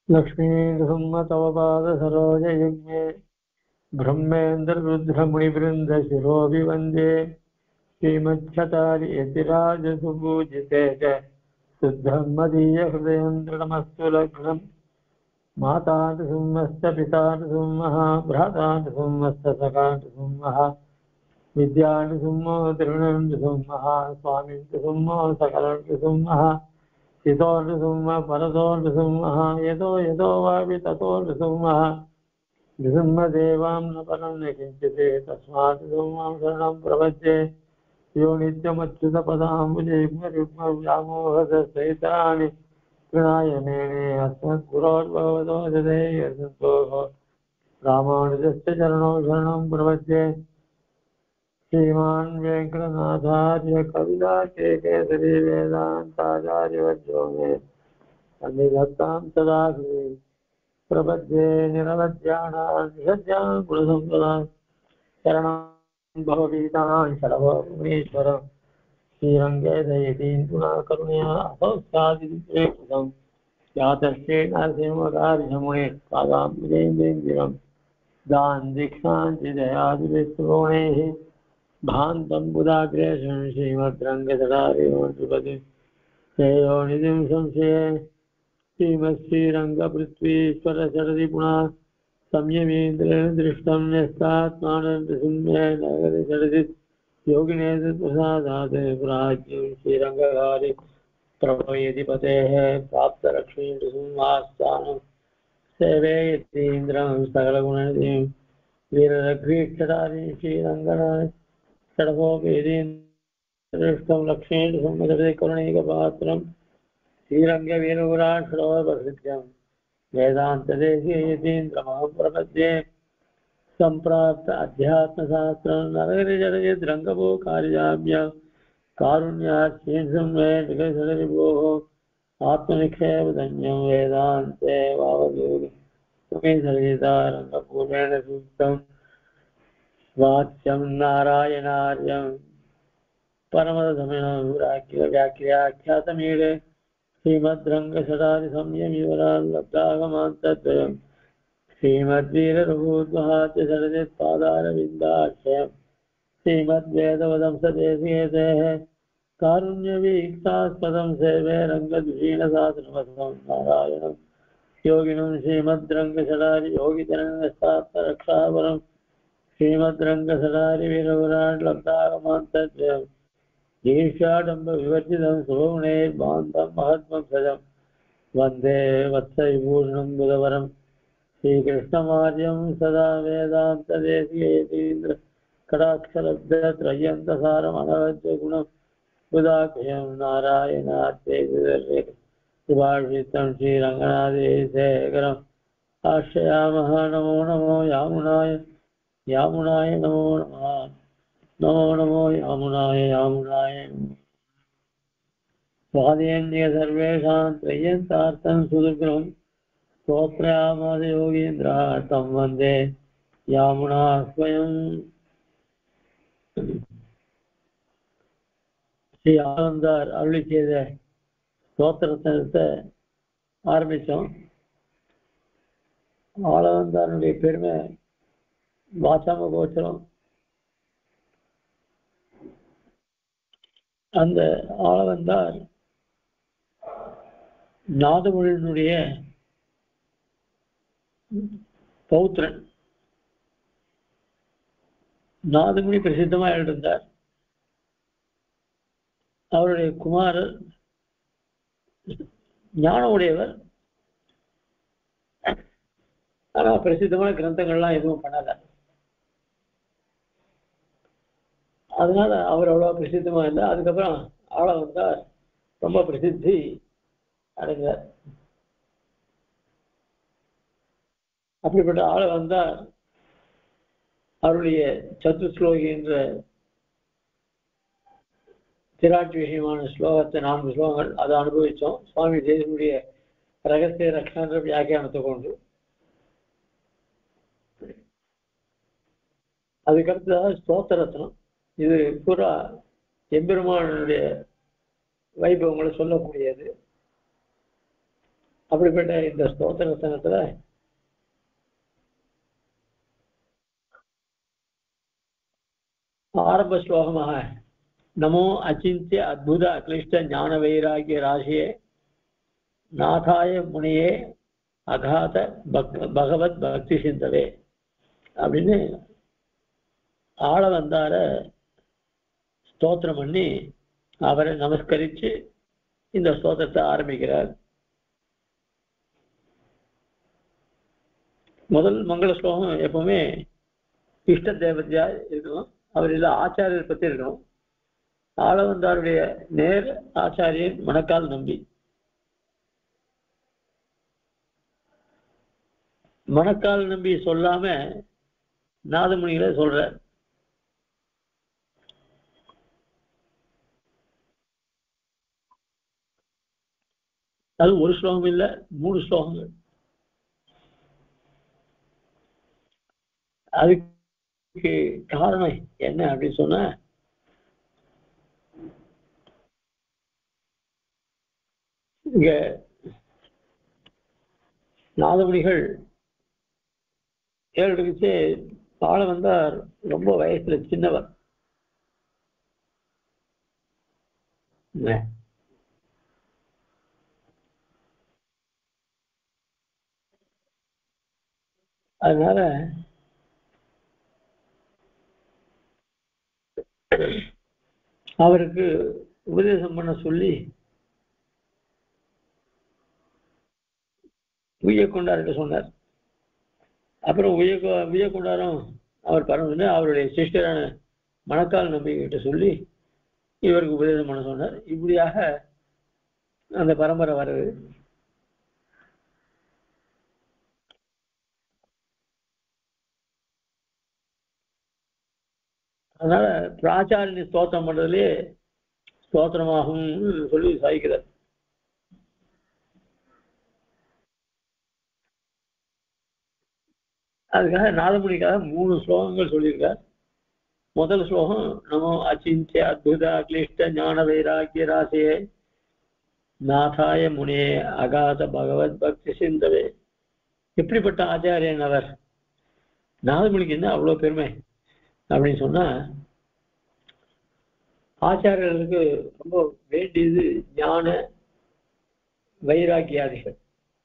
लक्ष्मीनृसिंहतवपादसरोजयुग्मे ब्रह्मेन्द्ररुद्रमुनिवृन्दशिरोऽभिवन्दे श्रीमच्छतारियतिराजसुपूजिते च शुद्धं मदीयहृदयं दृढमस्तु लग्नम् माता नृसिंहश्च पिता नृसिंहः भ्राता नृसिंहश्च सखा नृसिंहः विद्या नृसिंहो द्रविणं नृसिंहः स्वामी नृसिंहो सकलं नृसिंहः हितो नृसिंहः परतो नृसिंहः यतो वापि ततो नृसिंहः नृसिंहदेवां न परं न किञ्चित् तस्मात् नृसिंहं शरणं प्रपद्ये यो नित्यमच्युतपदाम्बुजयुग्मरुग्मव्यामोहदसहितानि विनायनेने अस्मद्गुरोर्भगवतो हृदयसन्तोः रामानुजस्य चरणौ शरणं प्रपद्ये श्रीमान् वेङ्कटनाथार्य कविताकेसरी वेदान्ताचार्यवर्यो मे सन्निधत्तां सदा हृदि प्रपद्ये निरवध्यानां निषद्यां गुणसम्पदां शरणं भवभीतां शरवमुनीश्वरं श्रीरङ्गे दयतीं पुनः करुणया असौस्यादिकृतं यातश्चे नरसिंहकार्यमुने पादाम्बुजैर्दिरं दान्दिक्षाञ्चिदयादिविश्रोणेः भान्तं बुधाग्रेशं श्रीमद्रङ्गजटारिपति श्रेयोनिधिं संशये श्रीमत्श्रीरङ्गपृथ्वीश्वरशरदि पुनः संयमेन्द्रेण दृष्टं न्यस्तात्मानन्दसिंहेन नगरशरदि योगिनेन्द्रप्रसादात् प्राज्ञं श्रीरङ्गकारि प्रभयतिपतेः प्राप्तलक्ष्मीनृसिंहास्थानं सेवेयतीन्द्रं सकलगुणनिधिं वीररघुवीक्षराणि श्रीरङ्गनाथ षडभोपेदीन्द्रष्टं लक्ष्मीनृसिंहशरदि करुणैकपात्रं श्रीरङ्गवीरपुराणप्रसिद्धं वेदान्तदेशीयतीन्द्रमहं प्रपद्ये सम्प्राप्त अध्यात्मशास्त्रं नरहरिजडयद्रङ्गभूकार्याभ्य कारुण्यात् श्रीनृसिंहविभोः आत्मनिक्षेपधन्यं वेदान्ते वावयोगि मे सरितारङ्गपूर्णेन सूक्तं वाच्यं नारायणार्यं परमदमिनं व्याख्यातमीडे श्रीमद्रङ्गशतादिसंयमिवराल्लब्धागमान्तद्वयं श्रीमद्वीररघुद्वहाद्य शरदित्पादारविन्दाश्रयं श्रीमद्वेदवदंसदेशिकेतेः कारुण्यवीक्षास्पदं सेवे रङ्गद्विषीणशासनवसं नारायणं योगिनं श्रीमद्रङ्गशतारि योगिचरणस्तात्मरक्षापरं श्रीमद्रङ्गशतारिवीरपुराणलब्धागमान्तद्वयं ईर्ष्याडम्बविवर्जितं सुगुणैर्बान्धं महत्त्वं सजं वन्दे वत्सविभूषणं बुधवरं श्रीकृष्णमार्यं सदा वेदान्तदेशीयतीन्द्र कटाक्षलब्धत्रय्यन्तसारमनवद्यगुणं बुधाख्यं नारायणात्यैतदर्शकं श्रीरङ्गनाथेशेखरम् आश्रयामः नमो नमो यामुनाय यामुनाय नमो नमः नमो नमो यामुनाय यामुनाय स्वादेन्द्रिय सर्वेषां त्रय्यन्तार्थं सुदुर्गं स्तोत्रयामास योगीन्द्रः तं वन्दे यामुना स्वयं ஸ்ரீ ஆனந்தார் அருளி செய்த ஸ்தோத்திரத்தை ஆரம்பித்தோம். ஆளவந்தாருடைய பெருமை வாசாம கோச்சரம். அந்த ஆளவந்தார் நாதமுனியினுடைய பௌத்திரன். நாதமுனி பிரசித்தமாக இருந்தார். அவருடைய குமாரர் ஞான உடையவர். ஆனா பிரசித்தமான கிரந்தங்கள்லாம் எதுவும் பண்ணல. அதனால அவர் அவ்வளவு பிரசித்தமா இல்லை. அதுக்கப்புறம் ஆளவந்தார் ரொம்ப பிரசித்தி அடைந்தார். அப்படிப்பட்ட ஆளவந்தார் அவருடைய சத்துஸ்லோகி என்ற திராட்சி விஷயமான ஸ்லோகத்தை 4 ஸ்லோகங்கள் அதை அனுபவித்தோம். சுவாமி தேசியுடைய ரகசிய ரக்ஷான்ற வியாக்கியானத்தை கொண்டு. அதுக்கடுத்ததாக ஸ்தோத்திரத்னம். இது பூரா எம்பெருமானுடைய வைபவங்களை சொல்லக்கூடியது. அப்படிப்பட்ட இந்த ஸ்தோத்திர ரத்னத்துல ஆரம்ப ஸ்லோகமாக நமோ அச்சிந்திய அத்புத அக்லிஷ்ட ஞான வைராகிய ராசியே நாதாய முனியே அகாத பகவத் பக்தி சிந்தவே அப்படின்னு ஆள வந்தார ஸ்தோத்திரம் பண்ணி அவரை நமஸ்கரிச்சு இந்த ஸ்தோத்திரத்தை ஆரம்பிக்கிறார். முதல் மங்கள ஸ்லோகம் எப்பவுமே இஷ்ட தேவதையா இருக்கணும், அவர் இல்ல ஆச்சாரியர் பத்தி இருக்கணும். ஆளவந்தாருடைய நேர் ஆச்சாரியர் மணக்கால் நம்பி. மணக்கால் நம்பி சொல்லாம நாதமுனிகளை சொல்ற. அது ஒரு ஸ்லோகம் இல்ல, 3 ஸ்லோகங்கள். அதுக்கு காரணம் என்ன அப்படின்னு சொன்ன, இங்க நாதமுனிகள் ஏழுக்கு ஆள வந்தார் ரொம்ப வயசுல சின்னவர். அதனால அவருக்கு உபதேசம் பண்ண சொல்லி உய்ய கொண்டார்கிட்ட சொன்னார். அப்புறம் உய்ய கொண்டாரம் அவர் பரவாயில்ல அவருடைய சிஸ்டரான மணக்கால் நம்பிக்கிட்ட சொல்லி இவருக்கு உபதேசம் பண்ண சொன்னார். இப்படியாக அந்த பரம்பரை வருது. அதனால பிராச்சாரிய ஸ்தோத்திரம் பண்றதுலயே ஸ்தோத்திரமாகும் சொல்லி சாதிக்கிறார். அதுக்காக நாதமுனிக்காக 3 ஸ்லோகங்கள் சொல்லியிருக்கார். முதல் ஸ்லோகம் நமோ அச்சிந்திய அத்புத அக்லிஷ்ட ஞான வைராக்கிய ராசியே நாதாய முனியே அகாத பகவத் பக்தி சிந்தவே. எப்படிப்பட்ட ஆச்சாரியன் அவர், நாதமுனிக்கு என்ன அவ்வளவு பெருமை அப்படின்னு சொன்னா, ஆச்சாரியர்களுக்கு ரொம்ப வேண்டியது ஞான வைராக்கியாதிகள்,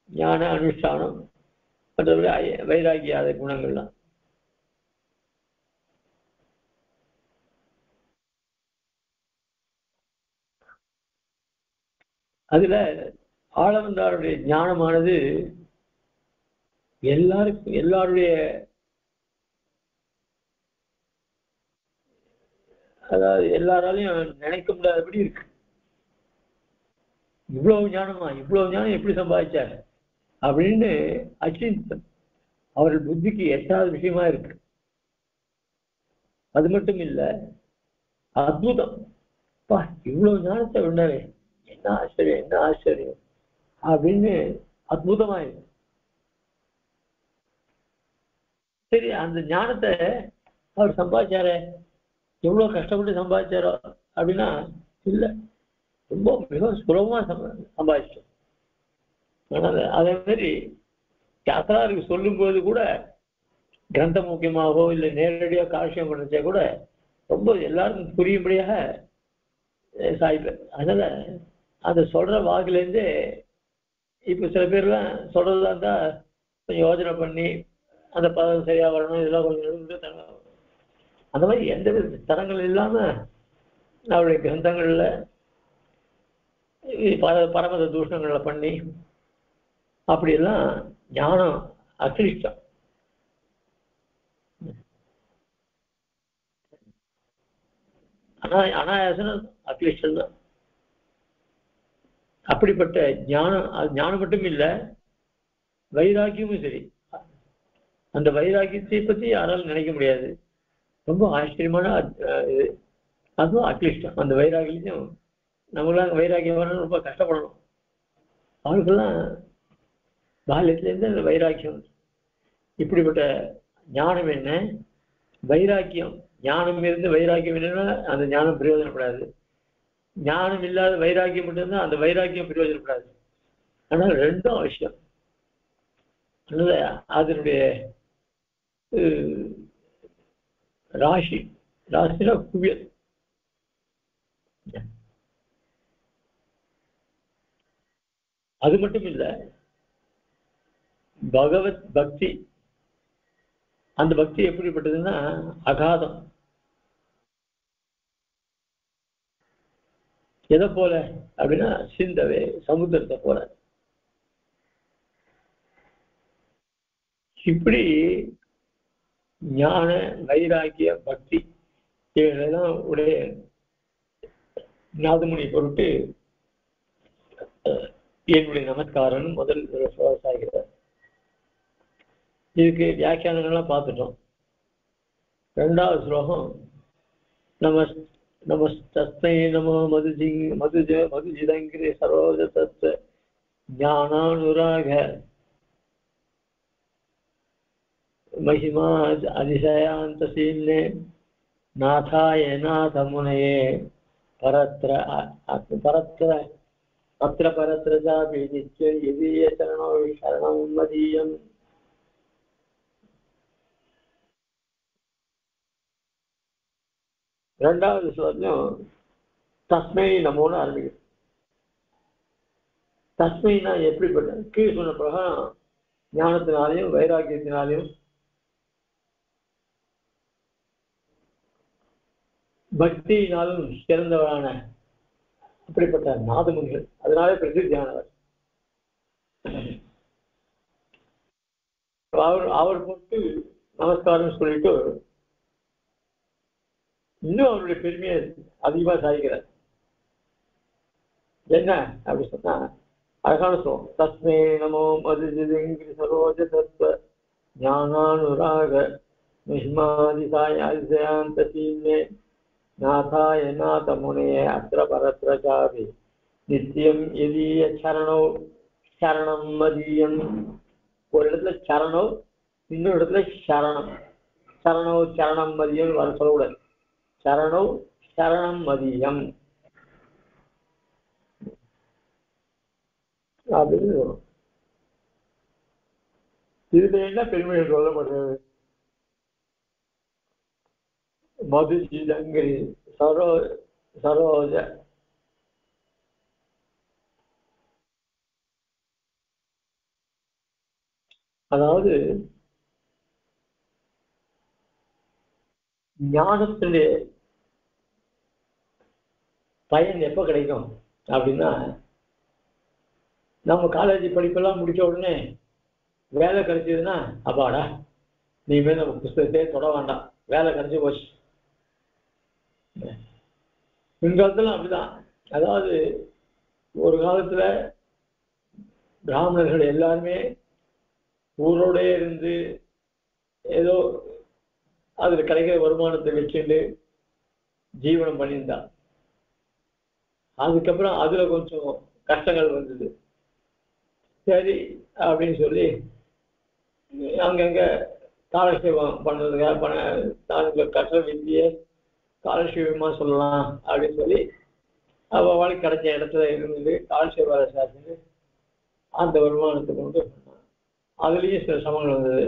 ஞான அனுஷ்டானம், மற்றபடி வைராக்கியாத குணங்கள்லாம். அதுல ஆளவந்தாருடைய ஞானமானது எல்லாருடைய அதாவது எல்லாராலையும் நினைக்க முடியாதபடி இருக்கு. இவ்வளவு ஞானம் எப்படி சம்பாதிச்சாரு அப்படின்னு அச்சிந்தம் அவர்கள் புத்திக்கு எட்டாவது விஷயமா இருக்கு. அது மட்டும் இல்ல, அற்புதம், இவ்வளவு ஞானத்தை விடாரு, என்ன ஆச்சரியம் அப்படின்னு அற்புதமா இருக்கு. சரி, அந்த ஞானத்தை அவர் சம்பாதிச்சாரு, எவ்வளவு கஷ்டப்பட்டு சம்பாதிச்சாரோ அப்படின்னா இல்ல, ரொம்ப மிக சுலபமா சம்பாதிச்சோம். அதனால அதே மாதிரி யாத்திராருக்கு சொல்லும் போது கூட கிரந்த முக்கியமாகவோ இல்லை நேரடியாக காட்சியம் பண்ணுச்சா கூட ரொம்ப எல்லாருக்கும் புரியும்படியாக சாய்ப்பார். அதனால அந்த சொல்ற வாக்குலேருந்து இப்ப சில பேர்லாம் சொல்றதா இருந்தா கொஞ்சம் யோஜனை பண்ணி அந்த பதம் சரியா வரணும், இதெல்லாம் கொஞ்சம் அந்த மாதிரி எந்த வித தரங்கள் இல்லாம அவருடைய கிரந்தங்கள்ல பரமத தூஷணங்களை பண்ணி அப்படியெல்லாம் ஞானம் அக்லிஷ்டம். அனாயாசன அக்லிஷ்டம் தான். அப்படிப்பட்ட ஞானம் மட்டும் இல்லை, வைராக்கியமும் சரி. அந்த வைராக்கியத்தை பத்தி யாராலும் நினைக்க முடியாது. ரொம்ப ஆச்சரியமான இது, அதுவும் அக்லிஷ்டம். அந்த வைராக்கியம் நம்மளாம் வைராக்கியம் வரணும், ரொம்ப கஷ்டப்படணும். அவங்களுக்கெல்லாம் பால்யத்திலேருந்து அந்த வைராக்கியம். இப்படிப்பட்ட ஞானம் என்ன, வைராக்கியம். ஞானம் இருந்து வைராக்கியம் என்னன்னா அந்த ஞானம் பிரயோஜனப்படாது. ஞானம் இல்லாத வைராக்கியம் மட்டும்தான் அந்த வைராக்கியம் பிரயோஜனப்படாது. ஆனால் ரெண்டும் அவசியம். அதனால அதனுடைய ராசினா குவியல். அது மட்டும் இல்லை, பகவத் பக்தி, அந்த பக்தி எப்படிப்பட்டதுன்னா அகாதம். எதை போல அப்படின்னா சிந்தவே சமுத்திரத்தை போல. இப்படி ஞான வைராக்கிய பக்தி இவைகளெல்லாம் உடைய நாதமுனி பொருட்டு என்னுடைய நமஸ்காரம் முதல் ஆகிறார். இதுக்கு வியாக்கியானங்கள்லாம் பார்த்துட்டோம். ரெண்டாவது ஸ்லோகம் நமஸ்தஸ்மை நமோ மதுஜிதங்கிரி சரோஜ தத்துவ ஞானானுராக महिमा அதிசயாந்தசீலே நாதாய நாதமுனையே பரத்ர அத்திர பரத்ர ஜாபி நித்ய யதீய சரணோ சரணம் மதீயம். ரெண்டாவது சொல்லும் தஸ்மை நமோன்னு ஆரம்பிக்கும். தஸ்மைனா எப்படிப்பட்ட கீழ் சொன்ன பிரகாரம் ஞானத்தினாலையும் வைராக்கியத்தினாலையும் பக்தியினாலும் சிறந்தவரான அப்படிப்பட்ட நாதமுனிகள், அதனாலே பிரசித்தியானவர். அவர் போட்டு நமஸ்காரம் சொல்லிட்டு இன்னும் அவருடைய பெருமையை அதிகமா சாதிக்கிறார். என்ன அப்படி சொன்னா அழகான சொல்லும். தஸ்மே நமோ மதுஜிதங்கிரி சரோஜ தத்துவ ஞானானுராக महिमादिसायान्तसीम्ने नाथाय नाथमुनये अत्र परत्र चापि नित्यं यदीय चरणौ शरणं मदीयम्. ஒரு இடத்துல சரணம், இன்னொரு இடத்துல சரணம். சரணோ சரணம் மதியம் வர சொல்லக்கூடாது. சரணோ சரணம் மதியம் அப்படின்னு வரும். இதுல என்ன பெருமைகள் சொல்லப்படுறது? மதுஜிதங்கிரி சரோஜ அதாவது ஞானத்தினுடைய பயன் எப்ப கிடைக்கும் அப்படின்னா, நம்ம காலேஜ் படிப்பெல்லாம் முடிச்ச உடனே வேலை கிடைச்சதுன்னா அப்பாடா நீமே நம்ம புஸ்தகத்தையே தொட வேண்டாம், வேலை கிடைச்சி போச்சு. இங்காலத்துல அப்படிதான். அதாவது ஒரு காலத்துல பிராமணர்கள் எல்லாருமே ஊரோட இருந்து ஏதோ அதுல கிடைக்கிற வருமானத்தை வச்சுட்டு ஜீவனம் பண்ணியிருந்தான். அதுக்கப்புறம் அதுல கொஞ்சம் கஷ்டங்கள் வந்தது. சரி அப்படின்னு சொல்லி அங்கங்க காலட்சேபம் பண்றதுக்காக கஷ்ட வித்தியை காலட்சேபமா சொல்லலாம் அப்படின்னு சொல்லி அவளுக்கு கிடைச்ச இடத்துல இருந்து காலட்சேப சாட்சி அந்த வருமானத்தை கொண்டு பண்ணான். அதுலயும் சில சமங்கள் வந்தது.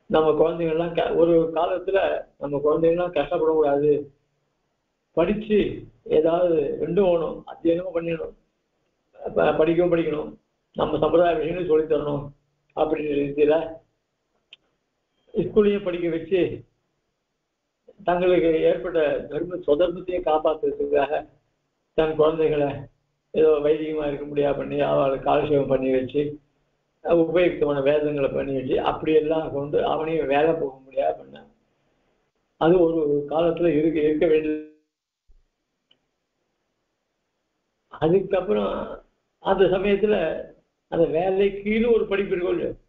நம்ம குழந்தைங்கள்லாம் ஒரு காலத்துல நம்ம குழந்தைங்கள்லாம் கஷ்டப்படக்கூடாது, படிச்சு ஏதாவது ரெண்டும் ஓணும், அத்தியனமும் பண்ணிடணும், படிக்கவும் படிக்கணும், நம்ம சம்பிரதாய விஷயங்களும் சொல்லி தரணும் அப்படின்ற ரீதியில ஸ்கூல்லையும் படிக்க வச்சு தங்களுக்கு ஏற்பட்ட சொதர்மத்தையும் காப்பாற்றுறதுக்காக தன் குழந்தைகளை ஏதோ வைதிகமா இருக்க முடியாது பண்ணி அவளை காலட்சேபம் பண்ணி வச்சு உபயுக்தமான வேதங்களை பண்ணி வச்சு அப்படியெல்லாம் கொண்டு அவனையும் வேலை போக முடியாது பண்ண. அது ஒரு காலத்துல இருக்க வேண்டியது. அதுக்கப்புறம் அந்த சமயத்துல அந்த வேலைக்குன்னு ஒரு படிப்பு இருக்கும்,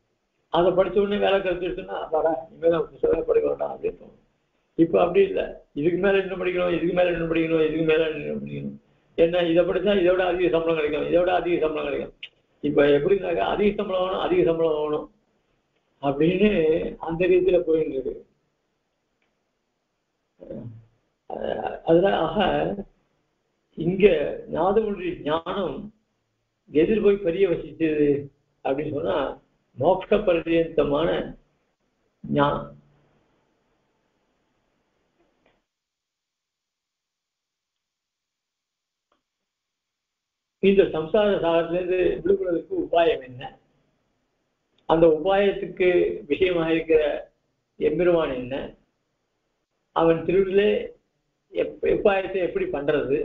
அதை படிச்ச உடனே வேலை கிடைச்சிருச்சுன்னா அப்பாடா இனிமேல் புத்தகம் படிக்க வேண்டாம் அப்படின்னு தோணும். இப்போ அப்படி இல்லை, இதுக்கு மேல என்ன படிக்கணும், இதுக்கு மேல என்ன படிக்கணும், இதுக்கு மேல என்ன படிக்கணும், என்ன இதை படிச்சா இதோட அதிக சம்பளம் கிடைக்கும், இதோட அதிக சம்பளம் கிடைக்கும். இப்ப எப்படின்னாக்கா அதிக சம்பளம் வேணும், அதிக சம்பளம் வேணும் அப்படின்னு அந்த ரீதியில போயிட்டு இருக்கு. அதனால இங்க நாதமுனி ஞானம் எதிர் போய் பெரிய வசிச்சது அப்படின்னு சொன்னா மோட்ச பர்யந்தமான ஞானம். இந்த சம்சார சாகத்திலிருந்து விடுபடுவதற்கு உபாயம் என்ன, அந்த உபாயத்துக்கு விஷயமாக இருக்கிற எம்பெருமான் என்ன, அவன் திருவிழே உபாயத்தை எப்படி பண்றது,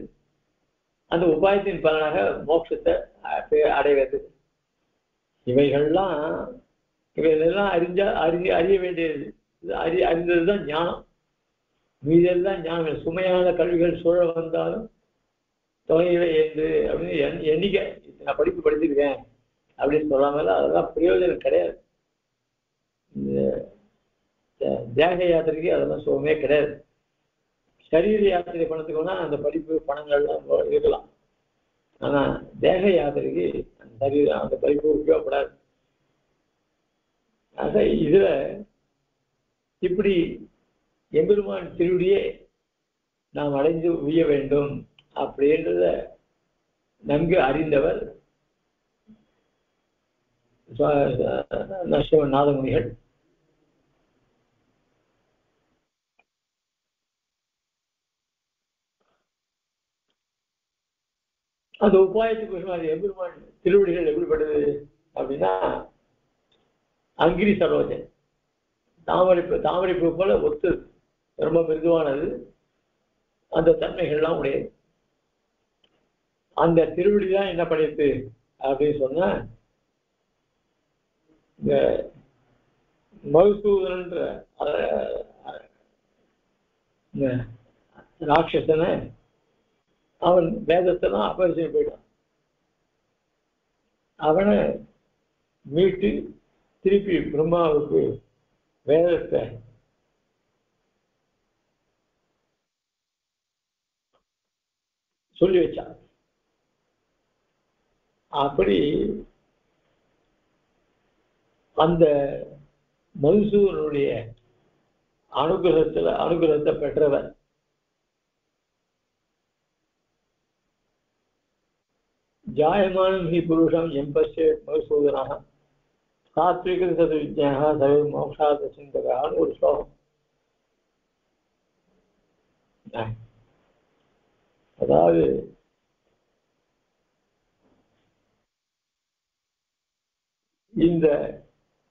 அந்த உபாயத்தின் பலனாக மோட்சத்தை அடைவது, இவைகளெல்லாம் அறிய வேண்டியது, அறிந்ததுதான் ஞானம். மீதெல்லாம் ஞானம். சுமையான கல்விகள் சூழ வந்தாலும் தொகையில ஏந்து அப்படின்னு எண்ணிக்கை நான் படிப்பு படிச்சுக்கிறேன் அப்படின்னு சொல்லாமல அதெல்லாம் பிரயோஜனம் கிடையாது. இந்த தேக யாத்திரைக்கு அதெல்லாம் சுகமே கிடையாது. சரீர யாத்திரை பணத்துக்குன்னா அந்த படிப்பு பணங்கள்லாம் இருக்கலாம். ஆனா தேக யாத்திரைக்கு அந்த படிப்பு உபயோகப்படாது. ஆக இதுல இப்படி எம்பெருமான் திருவடியே நாம் அடைந்து உய்ய வேண்டும் அப்படின்றத நன்கு அறிந்தவர் நாதமுனிகள். அந்த உபாயத்துக்கு எம்பெருமான் திருவடிகள் எப்படிப்பட்டது அப்படின்னா அங்கிரி சரோஜன் தாமரைப்பூ போல ஒத்து ரொம்ப மிருதுவானது, அந்த தன்மைகள்லாம் உடையது. அந்த திருவடி தான் என்ன பண்ணிருக்கு அப்படின்னு சொன்னா இந்த மதுசூதனன்ற ராட்சசனை அவன் வேதத்தெல்லாம் அபரிசம் போயிட்டான். அவனை மீட்டு திருப்பி பிரம்மாவுக்கு வேதத்தை சொல்லி வச்சான். அப்படி அந்த மதுசூதனுடைய அனுகிரகத்தை பெற்றவர் ஜாயமானம் ஹி புருஷம் எம்பஸ்ய மதுசூதனாக சாத்விக சதுவிஜ்ஞாக சர்வ மோக்ஷாத சிந்தகான்னு ஒரு ஸ்லோகம். அதாவது இந்த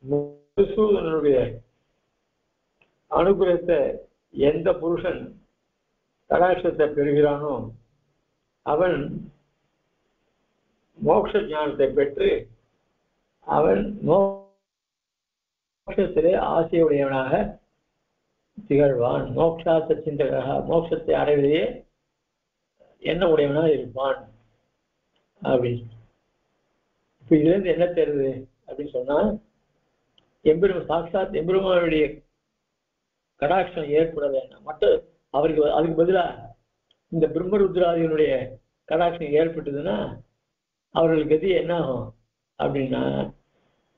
மதுசூதனுடைய அனுகிரகத்தை எந்த புருஷன் கடாட்சத்தை பெறுகிறானோ அவன் மோட்ச ஞானத்தை பெற்று அவன் மோட்சத்திலே ஆசையுடையவனாக திகழ்வான். மோட்சாத்த சிந்தகராக மோட்சத்தை அடைவதையே என்ன உடையவனாக இருப்பான் அப்படின்னு. இப்ப இதுல இருந்து என்ன தெரியுது அப்படின்னு சொன்னா சாட்சாத் எம்பெருமானுடைய கடாட்சம் ஏற்பட வேண்டாம். மற்ற அவருக்கு அதுக்கு பதிலா இந்த பிரம்மருத்ராதிகளுடைய கடாட்சம் ஏற்பட்டதுன்னா அவர்களுக்கு எது என்ன ஆகும் அப்படின்னா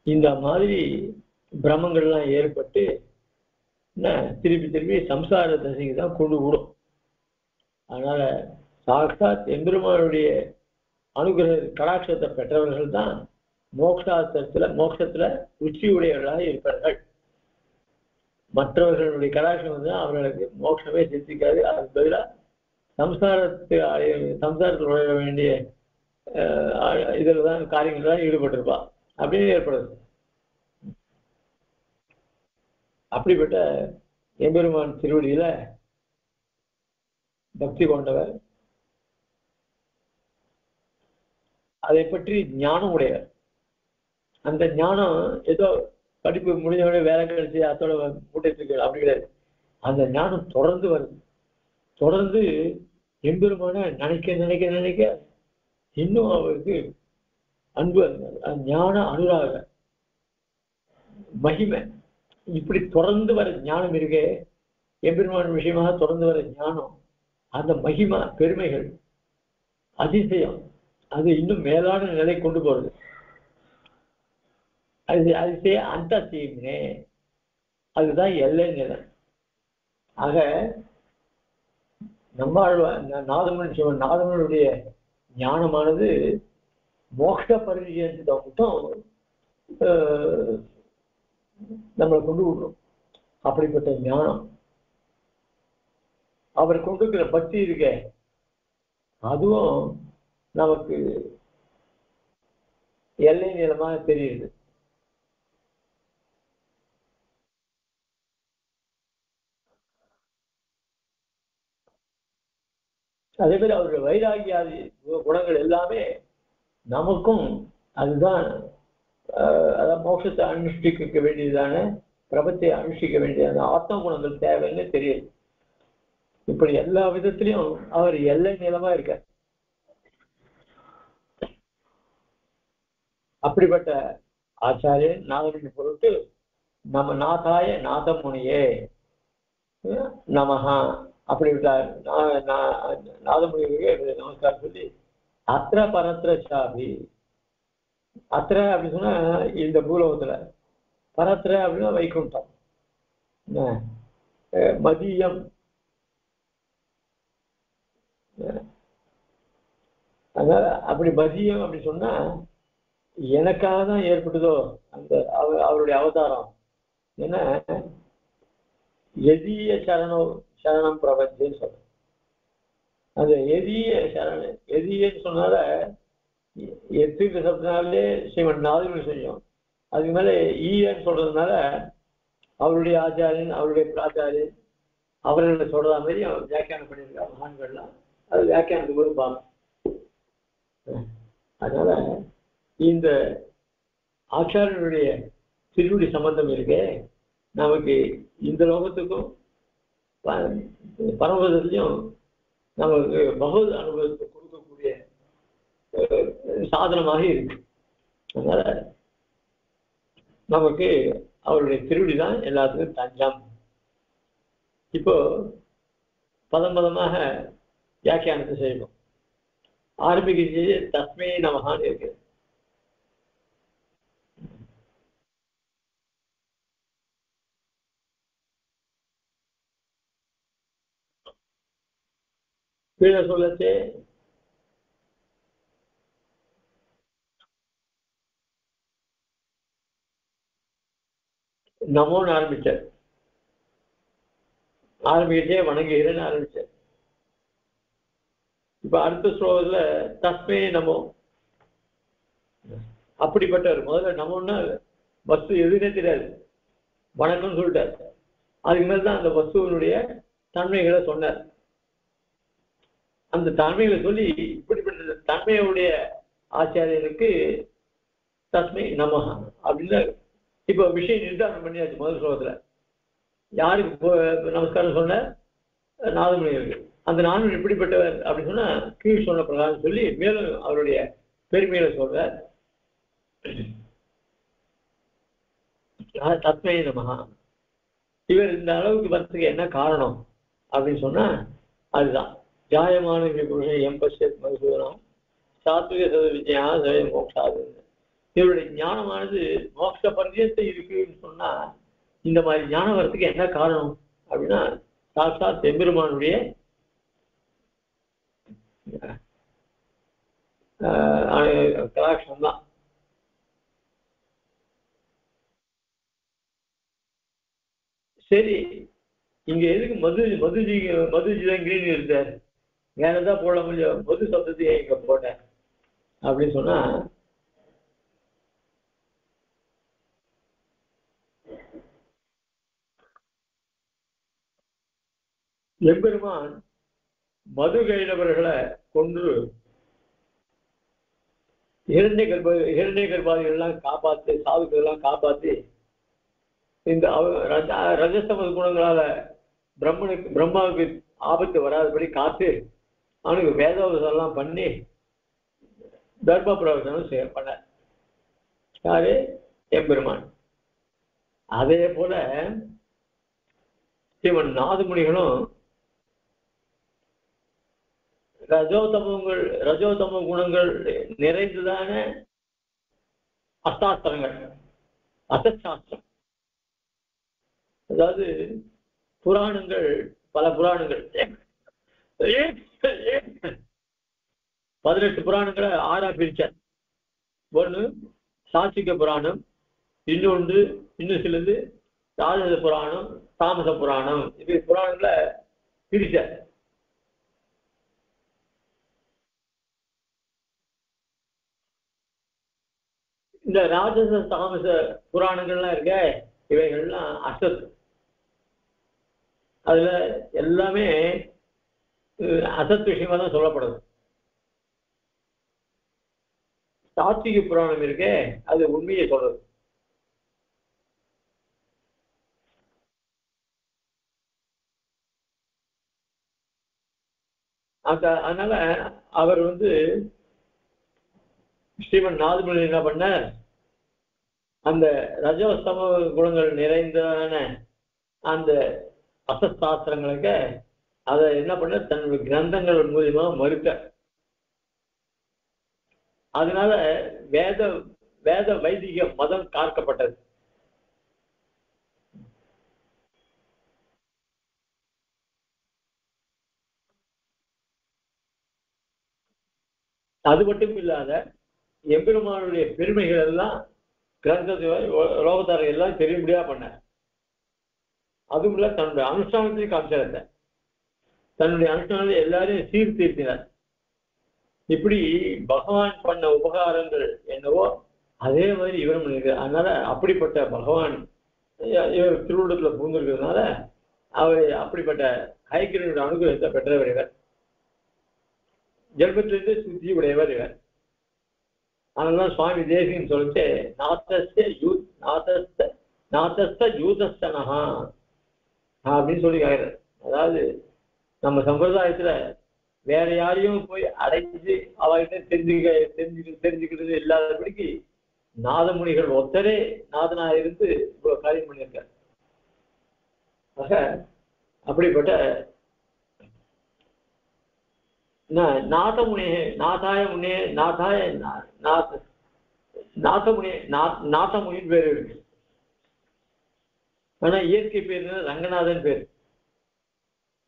இந்த மாதிரி பிரமங்கள்லாம் ஏற்பட்டு என்ன திருப்பி திருப்பி சம்சார தசைக்கு தான் கொண்டு விடும். அதனால சாட்சாத் எம்பெருமானுடைய அனுகிரக கடாட்சத்தை பெற்றவர்கள் தான் மோட்சத்துல உச்சியுடையவர்களாக இருப்பார்கள். மற்றவர்களுடைய கடாட்சம் வந்து அவர்களுக்கு மோட்சமே சித்திக்காது. அதுக்கு பதிலாக சம்சாரத்தில் உடைய வேண்டிய இதில் தான் காரியங்கள் தான் ஈடுபட்டிருப்பா அப்படின்னு ஏற்படுது. அப்படிப்பட்ட எம்பெருமான் திருவடியில பக்தி கொண்டவர், அதை பற்றி ஞானம் உடையவர். அந்த ஞானம் ஏதோ படிப்பு முடிஞ்சவொடனே வேலை கழிச்சு அதோட மூட்டைக்கு அப்படி கிடையாது. அந்த ஞானம் தொடர்ந்து வருது. தொடர்ந்து எம்பெருமான நினைக்க நினைக்க நினைக்க இன்னும் அவருக்கு அன்பு, ஞான அனுராக மகிமை இப்படி தொடர்ந்து வர ஞானம் இருக்கே, எம்பெருமான விஷயமாக தொடர்ந்து வர ஞானம், அந்த மகிமா பெருமைகள் அதிசயம் அது இன்னும் மேலான நிலை கொண்டு போறது. அதிசய அந்த தீமே அதுதான் எல்லை நிலை. ஆக நாதமனுடைய ஞானமானது மோட்ச பரிஜயத்தை மட்டும் நம்மளை கொண்டு விடுறோம். அப்படிப்பட்ட ஞானம் அவர் கொண்டிருக்கிற பக்தி இருக்க அதுவும் நமக்கு எல்லை நீளமாக தெரியுது. அதே மாதிரி அவருடைய வைராகியாதி குணங்கள் எல்லாமே நமக்கும் அதுதான். அதான் மோட்சத்தை அனுஷ்டிக்க வேண்டியதான பிரபத்தை அனுஷ்டிக்க வேண்டியதான ஆத்ம குணங்கள் தேவைன்னு தெரியுது. இப்படி எல்லா விதத்திலையும் அவர் எல்லை நீளமா இருக்கார். அப்படிப்பட்ட ஆச்சாரியன் நாதமுனி பொருட்டு நம்ம நாதாய நாதமுனியே நமஹா அப்படிப்பட்ட நாதமுனிகளுக்கு நமஸ்காரம் சொல்லி அத்திர பரத்திர சாபி. அத்திர அப்படின்னு சொன்னா இந்த பூலோகத்துல, பரத்திர அப்படின்னா வைகுண்டம், மதியம். அதனால அப்படி மதியம் அப்படின்னு சொன்னா எனக்காக தான் ஏற்பட்டதோ அந்த அவருடைய அவதாரம். ஏன்னா எதிய சரணம் பிரபஞ்சன்னு சொல்ற அந்த எதிய சரணம். எதியன்னு சொன்னால எத்துக்கு சப்தனாலே ஸ்ரீமன் நாதமுனி செய்யும். அதுக்கு மேல ஈயன்னு சொல்றதுனால அவருடைய ஆச்சாரியன் அவருடைய பிராச்சாரியன் அவர்களை சொல்ற மாதிரி அவர் வியாக்கியானம் பண்ணியிருக்காங்க மகான்கள்லாம். அது வியாக்கியானத்துக்கு ஒரு பாகம். அதனால இந்த ஆச்சாரியனுடைய திருவடி சம்பந்தம் இருக்கே நமக்கு இந்த லோகத்துக்கும் பரமபதத்திலையும் நமக்கு பகவத் அனுபவத்தை கொடுக்கக்கூடிய சாதனமாக இருக்கு. அதனால நமக்கு அவருடைய திருவடி தான் எல்லாத்துக்கும் தஞ்சம். இப்போ பதம் பதமாக வியாக்கியானத்தை செய்யணும். ஆரம்பிக்கிறது தஸ்மே நமகான்னு இருக்கு. கீழே சொல்லச்சு நமோன்னு ஆரம்பிச்சார். ஆரம்பிக்கிட்டே வணங்குகிறேன்னு ஆரம்பிச்சார். இப்ப அடுத்த ஸ்லோகத்துல தஸ்மே நமோ. அப்படிப்பட்டவர் முதல்ல நமோன்னா வஸ்து எதுனே தெரியாது, வணக்கம்னு சொல்லிட்டார். அதுக்கு மேல்தான் அந்த வஸ்துவனுடைய தன்மைகளை சொன்னார். அந்த தன்மைகளை சொல்லி இப்படிப்பட்ட தன்மையுடைய ஆச்சாரியனுக்கு தஸ்மை நமஹா அப்படின்னு இப்ப விஷயம் நிர்தாரணம் பண்ணியாச்சு. முதல் ஸ்லோகத்துல யாருக்கு நமஸ்காரம் சொன்ன நாதமுனிவருக்கு. அந்த நாதமுனி எப்படிப்பட்டவர் அப்படின்னு சொன்னா கீழ் சொன்ன பிரகாரம் சொல்லி மேலும் அவருடைய பெருமைகளை சொல்றார். தஸ்மை நமஹா. இவர் இந்த அளவுக்கு வரத்துக்கு என்ன காரணம் அப்படின்னு சொன்னா அதுதான் ஜாயமான எம்பஷத் மதுசூதனம் சாத்விக சத விஜயா சதய மோக்ஷாது. இவருடைய ஞானமானது மோட்ச பர்யத்தை இருக்குன்னு சொன்னா இந்த மாதிரி ஞானம் வரத்துக்கு என்ன காரணம் அப்படின்னா சாட்சாத் எம்பெருமானுடைய கலாட்சம் தான். சரி, இங்க எதுக்கு மதுஜிதங்கிரின்னு இருந்தார், வேற ஏதாவது போட முடியும், மது சப்தத்தையே இங்க போட்டேன் அப்படின்னு சொன்னா எம்பெருமான் மது கைடவர்களை கொன்று இரண்டே கர்ப்பாதிகள் எல்லாம் காப்பாத்தி, சாதுக்கள் எல்லாம் காப்பாத்தி இந்த ரஜஸ்தம குணங்களால பிரம்மாவுக்கு ஆபத்து வராதபடி காத்து அவனுக்கு வேதோபதம் எல்லாம் பண்ணி தர்ம பிரவர்த்தனம் பண்ண யாரு எம்பெருமான். அதே போல இவன் நாதமுனிகளும் ரஜோதம குணங்கள் நிறைந்துதான அஸ்தாஸ்திரங்கள், அசசாஸ்திரம். அதாவது புராணங்கள், பல புராணங்கள் 18 புராணங்களை 6ஆ பிரிச்சார். ஒன்று சாட்சிக புராணம், இன்னும் சிலது ராஜச புராணம், தாமச புராணம். இது புராணங்களை பிரிச்ச. இந்த ராஜச தாமச புராணங்கள்லாம் இருக்க, இவைகள்லாம் அசத்து. அதுல எல்லாமே அசத் விஷயமா தான் சொல்லப்படுது. சாத்விக புராணம் இருக்கே, அது உண்மையை சொல்றது. அதனால அவர் ஸ்ரீமன் நாதமுனி என்ன பண்ண, அந்த ரஜோஸ்தம குணங்கள் நிறைந்தான அந்த அசஸ்தாஸ்திரங்களுக்கு அதை என்ன பண்ண, தன்னுடைய கிரந்தங்கள் மூலியமா மறுக்க. அதனால வேத வைதிக மதம் காக்கப்பட்டது. அது மட்டும் இல்லாத எம்பெருமானுடைய பெருமைகள் எல்லாம் கிரந்தத்தை லோகத்தாரை எல்லாம் தெரியும்படியா பண்ண. அதுவும் இல்ல, தன்னுடைய அனுஷ்டானத்தையும் காமிச்சார். தன்னுடைய அனுஷ்டானத்தை எல்லாரையும் சீர்திருத்தினார். இப்படி பகவான் பண்ண உபகாரங்கள் என்னவோ அதே மாதிரி இவரும் பண்ணியிருக்கார். அதனால அப்படிப்பட்ட பகவான் இவர் திருவுள்ளத்துல புகுந்திருக்கிறதுனால அவர் அப்படிப்பட்ட ஐக்கியனுடைய அனுகிரகத்தை பெற்றவர். இவர் ஜென்மத்திலிருந்து சுத்தி உடையவர் இவர். அதனாலதான் சுவாமி தேசிகன் சொல்லிட்டு நாத்தஸ்த யூதஸ்தனஹா அப்படின்னு சொல்லி கேட்கிறார். அதாவது நம்ம சம்பிரதாயத்துல வேற யாரையும் போய் அடைஞ்சு அவர்கிட்ட தெரிஞ்சுக்கிறது இல்லாதபடிக்கு நாதமுனிகள் ஒத்தரே நாதனா இருந்து இவ்வளவு காரியம் பண்ணியிருக்கார். ஆக அப்படிப்பட்ட நாதமுனே நாதமுனின்னு பேரு இருக்கு. ஆனா இயற்கை பேர் ரங்கநாதன் பேரு.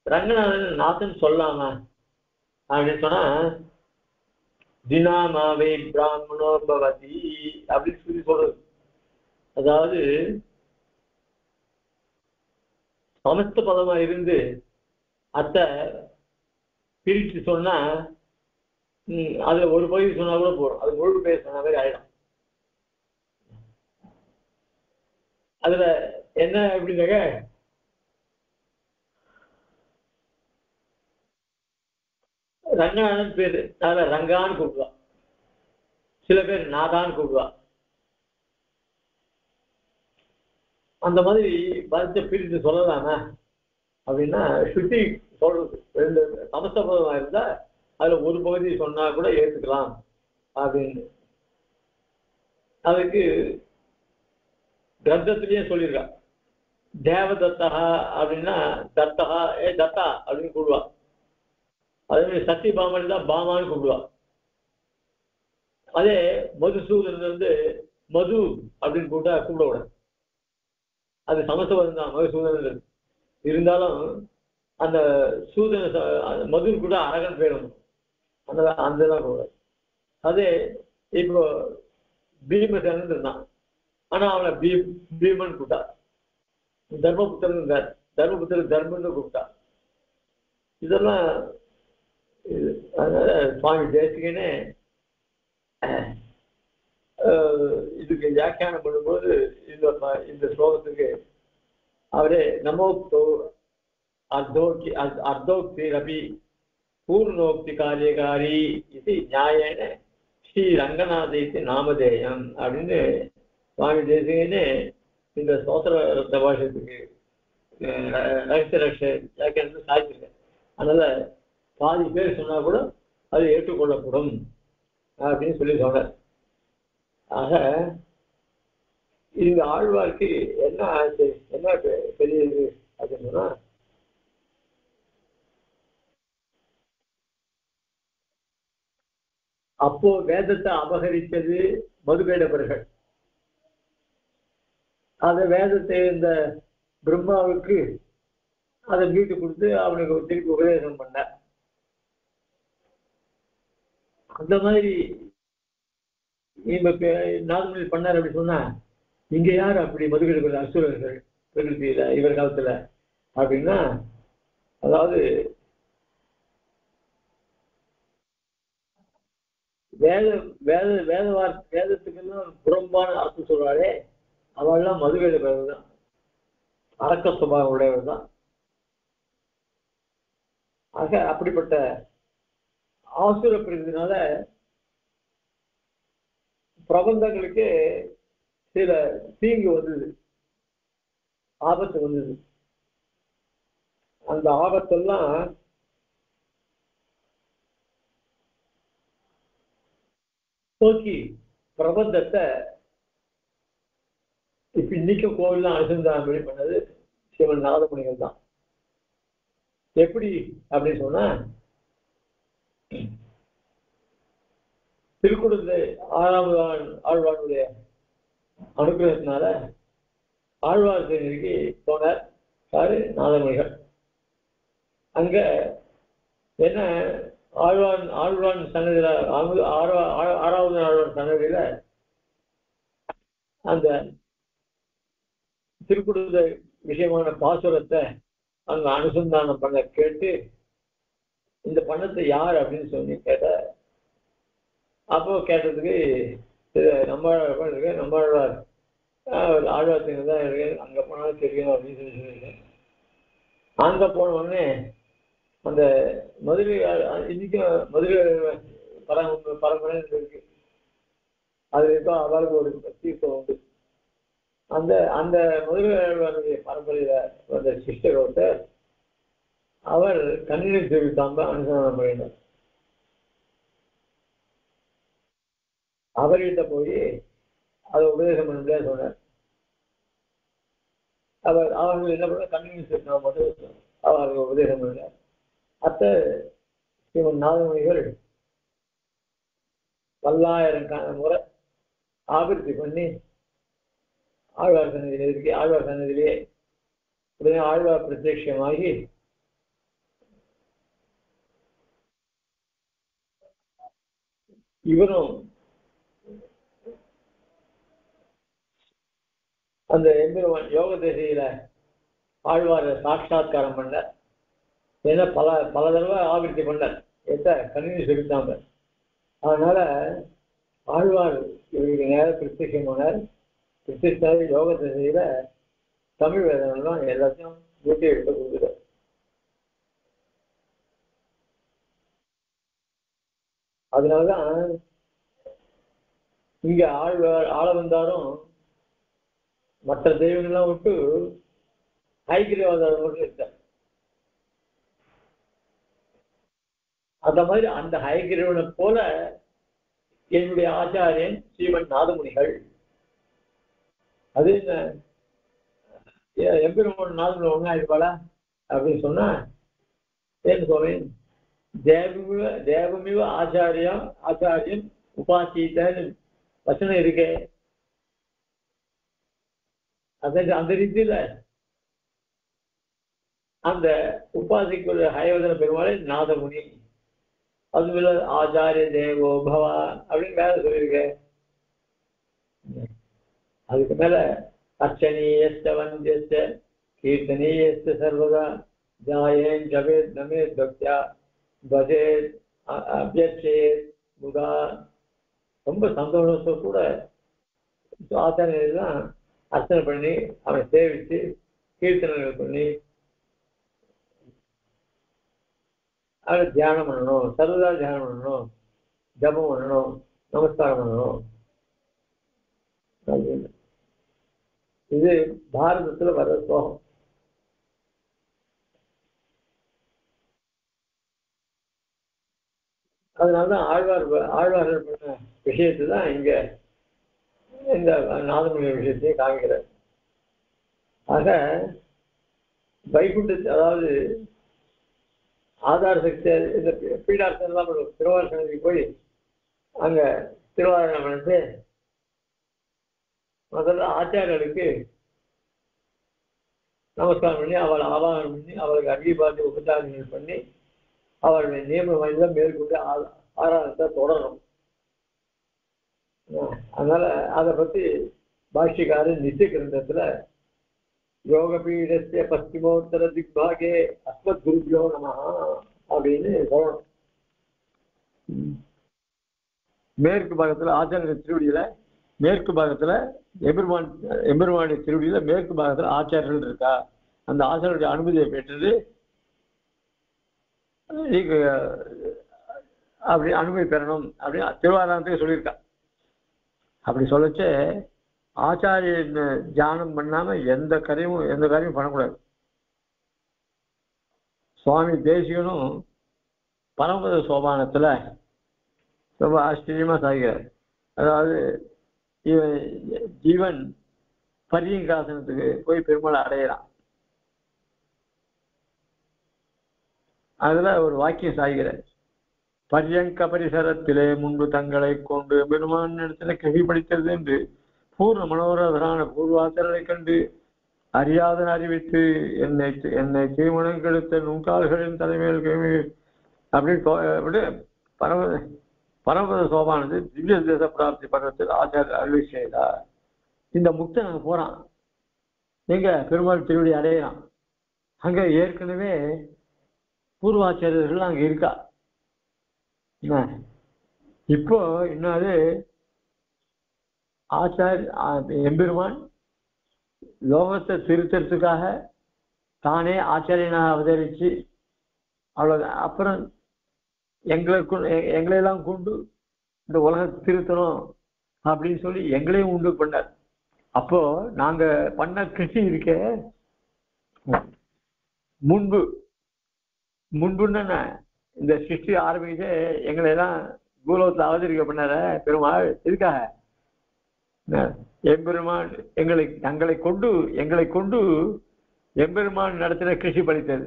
ரங்கநாதன் நாதன் சொல்லாமா அப்படின்னு சொன்னா, தினாமாவே பிராமணோ பவதி அப்படின்னு சொல்லி சொல்றது. அதாவது சமஸ்த பதமா இருந்து அத்த பிரிச்சு சொன்னா அதுல ஒரு பகுதி சொன்னா கூட போறோம், அது முழு பேர் சொன்ன மாதிரி ஆயிடும். அதுல என்ன அப்படின்னாக்க, ரங்கநாதன் பேரு அதுல ரங்கான்னு கூப்பிடுவா, சில பேர் நாதான்னு கூப்பிடுவா. அந்த மாதிரி பதத்தை பிரித்து சொல்லலாமா அப்படின்னா, சுத்தி சொல்றது ரெண்டு சமஸ்தபதமா இருந்தா அதுல ஒரு பகுதி சொன்னா கூட ஏற்றுக்கலாம் அப்படின்னு. அதுக்கு கிரந்தத்திலேயே சொல்லியிருக்கா. தேவதத்தா அப்படின்னா தத்தகா, தத்தா அப்படின்னு கூப்பிடுவா. அதே மாதிரி சத்தியபாமன் தான் பாமான்னு கூப்பிடுவா. அதே மதுசூதன் மது அப்படின்னு கூப்பிடக்கூடாது. அது சமஸ்தபதம் தான் மதுசூதன். இருந்தாலும் அந்த சூதன மதுன்னு கூட அரகன் பேர் வந்து அந்த தான் கூடாது. அதே இப்போ பீமசேனன் இருந்தான், ஆனா அவனை பீமன் கூப்பிட்டா. தர்மபுத்திரன் தர்மன்னு கூப்பிட்டா. இதெல்லாம் அதனால சுவாமி தேசிகனே இதுக்கு வியாக்கியானம் பண்ணும்போது இந்த ஸ்லோகத்துக்கு அவரே நமோக்தோ அர்த்தோக்தி ரபி பூர்ணோக்தி காரியகாரி இது நியாயன ஸ்ரீ ரங்கநாத நாமதேயம் அப்படின்னு சுவாமி தேசிகனே இந்த ஸ்தோத்திர பாஷத்துக்கு ரகசிய வியாக்கியானத்தை சாதிச்சிருக்கேன். அதனால பாதி பேர் சொன்னா கூட அது ஏற்றுக்கொள்ளப்படும் அப்படின்னு சொல்லி சொன்னார். ஆக இந்த ஆழ்வார்க்கு என்ன ஆச்சு, என்ன தெரியுது அப்படின்னு சொன்னா, அப்போ வேதத்தை அபகரித்தது மதுகைடவர்கள். அந்த வேதத்தை இந்த பிரம்மாவுக்கு அதை மீட்டு கொடுத்து அவனுக்கு திருப்பி உபதேசம் பண்ண. அந்த மாதிரி நாதமுனி பண்ணார் அப்படி சொன்னா இங்க யார் அப்படி மதுவிலர்கள் அசுரர்கள் பிரகிருதியில இவர் காலத்துல அப்படின்னா, அதாவது வேத வேத வேதத்துக்கெல்லாம் புறம்பான அர்த்தம் சொல்றாளே அவெல்லாம் மதுவேல பிறகு தான், அரக்க சுபாவம் உடையவர் தான். ஆக அப்படிப்பட்ட ஆசுர பிரிவினால பிரபந்தங்களுக்கு சில தீங்கு வந்தது, ஆபத்து வந்தது. அந்த ஆபத்தெல்லாம் போக்கி பிரபந்தத்தை இப்ப இன்னைக்கு கோவில் அனுசந்தானபடி பண்ணது சிவன் நாதமுனிகள் தான். எப்படி அப்படின்னு சொன்னா, திருக்குடந்தை 6வது ஆழ்வானுடைய அனுகிரகத்தினால ஆழ்வார் திருநெறிக்கு போனார் யாரு? நாதமுனிகள். அங்க என்ன ஆழ்வான் சன்னதியில 6வது ஆழ்வான் சன்னதியில அந்த திருக்குடந்த விஷயமான பாசுரத்தை அங்க அனுசந்தானம் பண்ண கேட்டு, இந்த பண்ணத்தை யார் அப்படின்னு சொல்லி கேட்ட. அப்போ கேட்டதுக்கு நம்மாழ்வார் ஆழ்வார் தான் இருக்கு, அங்க போனாலும் தெரியும் அப்படின்னு சொல்லி அங்க போன உடனே அந்த மதுரை இன்னைக்கும் மதுரை பரம்பரை இருக்கு, அது இப்போ அவருக்கு ஒரு தீர்த்தம் உண்டு. அந்த அந்த மதுரை பரம்பரையில வந்த சிஸ்டர் ஒருத்தர் அவர் கண்ணீர் தெரிவித்தாம்ப அனுசந்தானம் பண்ணினார். அவர்கிட்ட போய் அதை உபதேசம் பண்ண முடியாது சொன்னார். அவர்கள் என்ன பண்ண கண்ணீர் தெரிவித்தா மட்டும் அவர்கள் உபதேசம் பண்ணினார். அத்த சிவன் நாதமுனிகள் பல்லாயிரம் முறை ஆபர்த்தி பண்ணி ஆழ்வார் சன்னதியில இருக்கு. ஆழ்வார் சன்னதியிலே உடனே ஆழ்வார் பிரத்யட்சமாகி இவரும் அந்த எம்பெருமான் யோக திசையில ஆழ்வார சாட்சாத்காரம் பண்ண. ஏன்னா பல தடவை ஆவர்த்தி பண்ணார், கண்ணீர் செலுத்தாம. அதனால ஆழ்வார் இவருக்கு நேரம் பிரத்யட்சமானார். பிரத்யட்சமாக யோக திசையில தமிழ் வேதங்கள்லாம் எல்லாத்தையும் வீட்டை எடுத்து கொடுக்குறார். அதனாலதான் இங்க ஆள வந்தாலும் மற்ற தெய்வங்கள்லாம் விட்டு ஐக்கியவாதம் மட்டும் இருக்கார். அந்த மாதிரி அந்த ஹயகிரவனை போல என்னுடைய ஆச்சாரியன் ஸ்ரீமன் நாதமுனிகள். அது என்ன எம்பெருமான் நாதமுனி ஒன்னா இருப்பாளா அப்படின்னு சொன்னா ஏன்னு சொல்றேன், தேவமிவ ஆச்சாரியம் உபாசித்தன்னு வசனம் இருக்கே. அந்த ரீதியில அந்த உபாசிக்குள்ள ஹயவதன பெருமாளை நாதமுனி, அதுல ஆச்சாரிய தேவோ பவா அப்படின்னு மேல சொல்லியிருக்க. அதுக்கு மேல அர்ச்சனீயஸ்த வந்தியஸ்த கீர்த்தனீயஸ்த சர்வதா ஜாயேன் ஜபேத் நமேத் பக்தியா பஜேத் அபியட்சேத் முதா. ரொம்ப சந்தோஷத்தோட கூட ஆச்சாரியெல்லாம் அர்ச்சனை பண்ணி அவனை சேவிச்சு கீர்த்தனைகள் பண்ணி அவனை தியானம் பண்ணணும், சர்வதா தியானம் பண்ணணும், ஜபம் பண்ணணும், நமஸ்காரம் பண்ணணும். இது பாரதத்துல வர ஸ்லோகம். அதனாலதான் ஆழ்வார்கள் பண்ண விஷயத்தை தான் இங்க இந்த நாதமுனி விஷயத்தையும் காமிக்கிறார். ஆக வைகுண்ட அதாவது ஆதார சக்தி இந்த பீடார்த்தம் திருவாரூருக்கு போய் அங்க திருவாரணம் பண்ணிட்டு முதல்ல ஆச்சாரியர்களுக்கு நமஸ்காரம் பண்ணி அவளை ஆவாகனம் பண்ணி அவளுக்கு அங்கீபார்த்து உபச்சாரங்கள் பண்ணி அவருடைய நியம மனிதம் மேற்கொண்டு ஆராதனத்தை தொடரணும். அதனால அதை பத்தி பாஷ்யக்காரர் நித்திய கிரந்தத்துல யோகபீடஸ்ய பশ্চিமோத்தர திக்பாகே அஸ்மத் குருபியோ நமஹ அப்படின்னு சொல்லணும். மேற்கு பாகத்துல ஆச்சாரிய திருவடியில மேற்கு பாகத்துல எம்பெருமானுடைய திருவடியில மேற்கு பாகத்துல ஆச்சாரியர்கள் இருக்கா, அந்த ஆச்சாரியருடைய அனுமதியை பெற்றது அப்படி அனுமதி பெறணும் அப்படின்னு திருவாராயணத்துக்கு சொல்லியிருக்கா. அப்படி சொல்லச்சு ஆச்சாரியன் தியானம் பண்ணாம எந்த காரியமும் பண்ணக்கூடாது. சுவாமி தேசிகனும் பரமபத சோபானத்துல ரொம்ப ஆச்சரியமா சாகிறார். அதாவது ஜீவன் பரியங்காசனத்துக்கு போய் பெருமாளை அடையிறான். அதுல ஒரு வாக்கியம் சாகிறார். பரியங்க பரிசரத்திலே முன்பு தங்களை கொண்டு பெருமான் இடத்துல கவி படித்தது என்று பூர்ண மனோரதரான பூர்வாசரை கண்டு அறியாதன் அறிவித்து என்னை தீமணம் கெடுத்த நுங்கால்களின் தலைமையில் அப்படின்னு பரமபத சோபானது திவ்ய தேச பிராப்தி பக்கத்தில் ஆச்சாரியர் அருளி செய்தார். இந்த முக்தன் அங்க போறான், எங்க பெருமாள் திருவடி அடையிறான். அங்க ஏற்கனவே பூர்வாச்சாரியர்கள் அங்க இருக்கா. இப்போ இன்னொரு எம்பெருமான் லோகத்தை திருத்தறதுக்காக தானே ஆச்சாரியனாக அவதரிச்சு அவ்வளவு அப்புறம் எங்களையெல்லாம் கொண்டு இந்த உலகத்தை திருத்தணும் அப்படின்னு சொல்லி எங்களையும் உண்டு பண்ணார். அப்போ நாங்க பண்ண கிருஷி இருக்க முன்புன்னு இந்த சிருஷ்டி ஆரம்பிச்சு எங்களை எல்லாம் பூலோகத்தில் அவதரிக்க பண்ணார பெருமாள். எதுக்காக? எம்பெருமான் எங்களை கொண்டு எம்பெருமான் நடத்தின கிருஷி பலித்தது.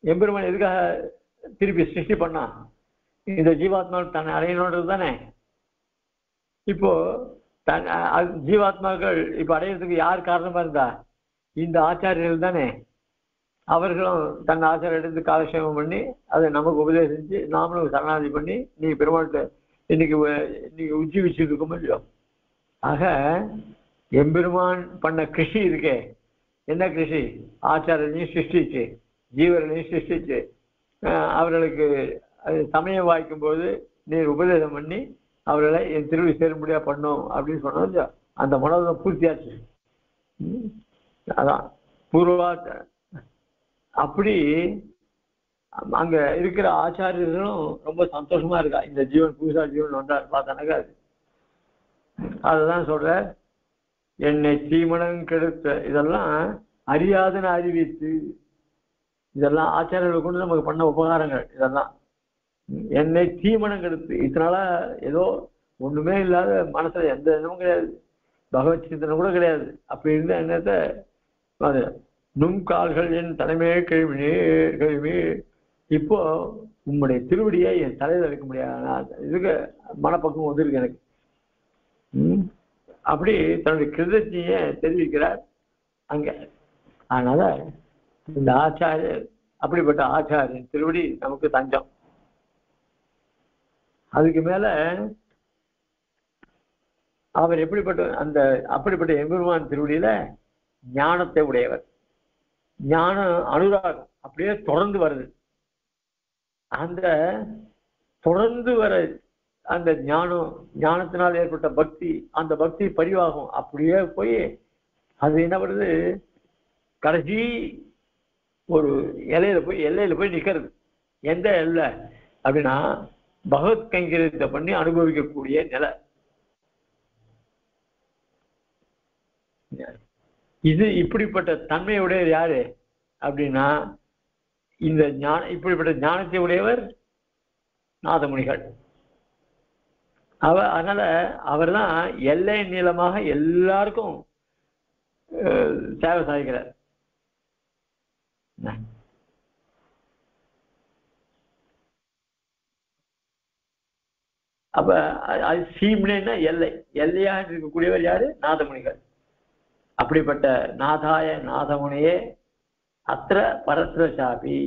எம்பெருமான் எதுக்காக திருப்பி சிருஷ்டி பண்ணா? இந்த ஜீவாத்மா தன்னை அடையணுன்றது தானே. இப்போ ஜீவாத்மாக்கள் இப்ப அடையிறதுக்கு யார் காரணமா இருந்தா? இந்த ஆச்சாரியர்கள் தானே. அவர்களும் தன் ஆச்சாரிய எடுத்து காலக்ஷேபம் பண்ணி அதை நமக்கு உபதேசிச்சு நாமளும் சரணாதி பண்ணி நீ பெருமாள்கிட்ட இன்னைக்கு உஜ்ஜீவிச்சுட்டு இருக்கோம் இல்லையோ. ஆக எம்பெருமான் பண்ண கிருஷி இருக்கே, என்ன கிருஷி? ஆச்சாரியனையும் சிருஷ்டிச்சு ஜீவர்களையும் சிருஷ்டிச்சு அவர்களுக்கு சமயம் வாய்க்கும் போது நீர் உபதேசம் பண்ணி அவர்களை என் திருவி சேரும்படியா பண்ணும் அப்படின்னு சொன்னோம் இல்லையா. அந்த மனோதம் பூர்த்தியாச்சு. அதான் பூர்வாச்ச. அப்படி அங்க இருக்கிற ஆச்சாரியர்களும் ரொம்ப சந்தோஷமா இருக்கா. இந்த ஜீவன் புதுசா ஜீவன் வந்தார் பார்த்தானாக்கா அதுதான் சொல்ற. என்னை தீமணம் கெடுத்த இதெல்லாம் அறியாதன அறிவித்து, இதெல்லாம் ஆச்சாரியர்களை கொண்டு நமக்கு பண்ண உபகாரங்கள். இதெல்லாம் என்னை தீமணம் கெடுத்து, இதனால ஏதோ ஒண்ணுமே இல்லாத மனசுல எந்த எண்ணமும் கிடையாது, பகவத் சிந்தனை கூட கிடையாது. அப்படி இருந்த எண்ணத்தை அது நும் கால்கள் என் தலைமையே கேள்வி இப்போ உம்முடைய திருவடியை என் தலையில வைக்க முடியாது, இதுக்கு மனப்பக்குவம் வந்திருக்கு எனக்கு. அப்படி தன்னுடைய கிருதஜிய தெரிவிக்கிறார் அங்க. அதனால இந்த ஆச்சாரியர், அப்படிப்பட்ட ஆச்சாரியன் திருவடி நமக்கு தஞ்சம். அதுக்கு மேல அவர் அப்படிப்பட்ட எம்பெருமான் திருவடியில ஞானத்தை உடையவர். ஞான அனுராகம் அப்படியே தொடர்ந்து வருது. அந்த தொடர்ந்து வர அந்த ஞானத்தினால் ஏற்பட்ட பக்தி, அந்த பக்தி பரிவாகும். அப்படியே போய் அது என்ன பண்ணுது, கடைசி ஒரு எல்லையில போய் நிக்கிறது. எந்த எல்லை அப்படின்னா பகவத் கைங்கரியத்தை பண்ணி அனுபவிக்கக்கூடிய நிலை. இது இப்படிப்பட்ட தன்மையுடைய யாரு அப்படின்னா இந்த இப்படிப்பட்ட ஞானத்தை உடையவர் நாதமுனிகள். அதனால அவர் தான் எல்லை நீளமாக எல்லாருக்கும் சேவை சாதிக்கிறார். அப்ப அது சீம்னா எல்லையாக இருக்கக்கூடியவர் யாரு? நாதமுனிகள். அப்படிப்பட்ட நாதாய நாதமுனியே அத்திர பரத்ர சாபி.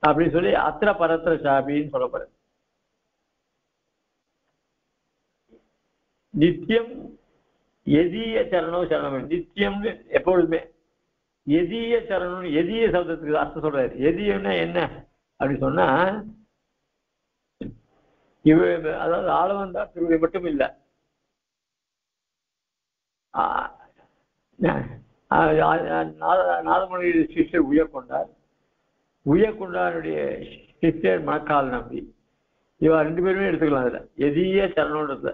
அப்படின்னு சொல்லி அத்திர பரத்திர சாபின்னு சொல்லப்படுது. நித்தியம் எதிய சரணம் சரணம் நித்தியம்னு எப்பொழுதுமே எதிய சரணம் எதிய சப்தத்துக்கு அர்த்தம் சொல்றாரு. எதியம்னா என்ன அப்படின்னு சொன்னா அதாவது ஆளவந்தா திருவிழை மட்டும் இல்லை, நாதமொழி சிஷ்யர் உயர்கொண்டார், உயர்கொண்டாருடைய சிஷ்யர் மணக்கால் நம்பி, இவா 2 பேருமே எடுத்துக்கலாம். அதுல எதிய சரணம்ன்றதுல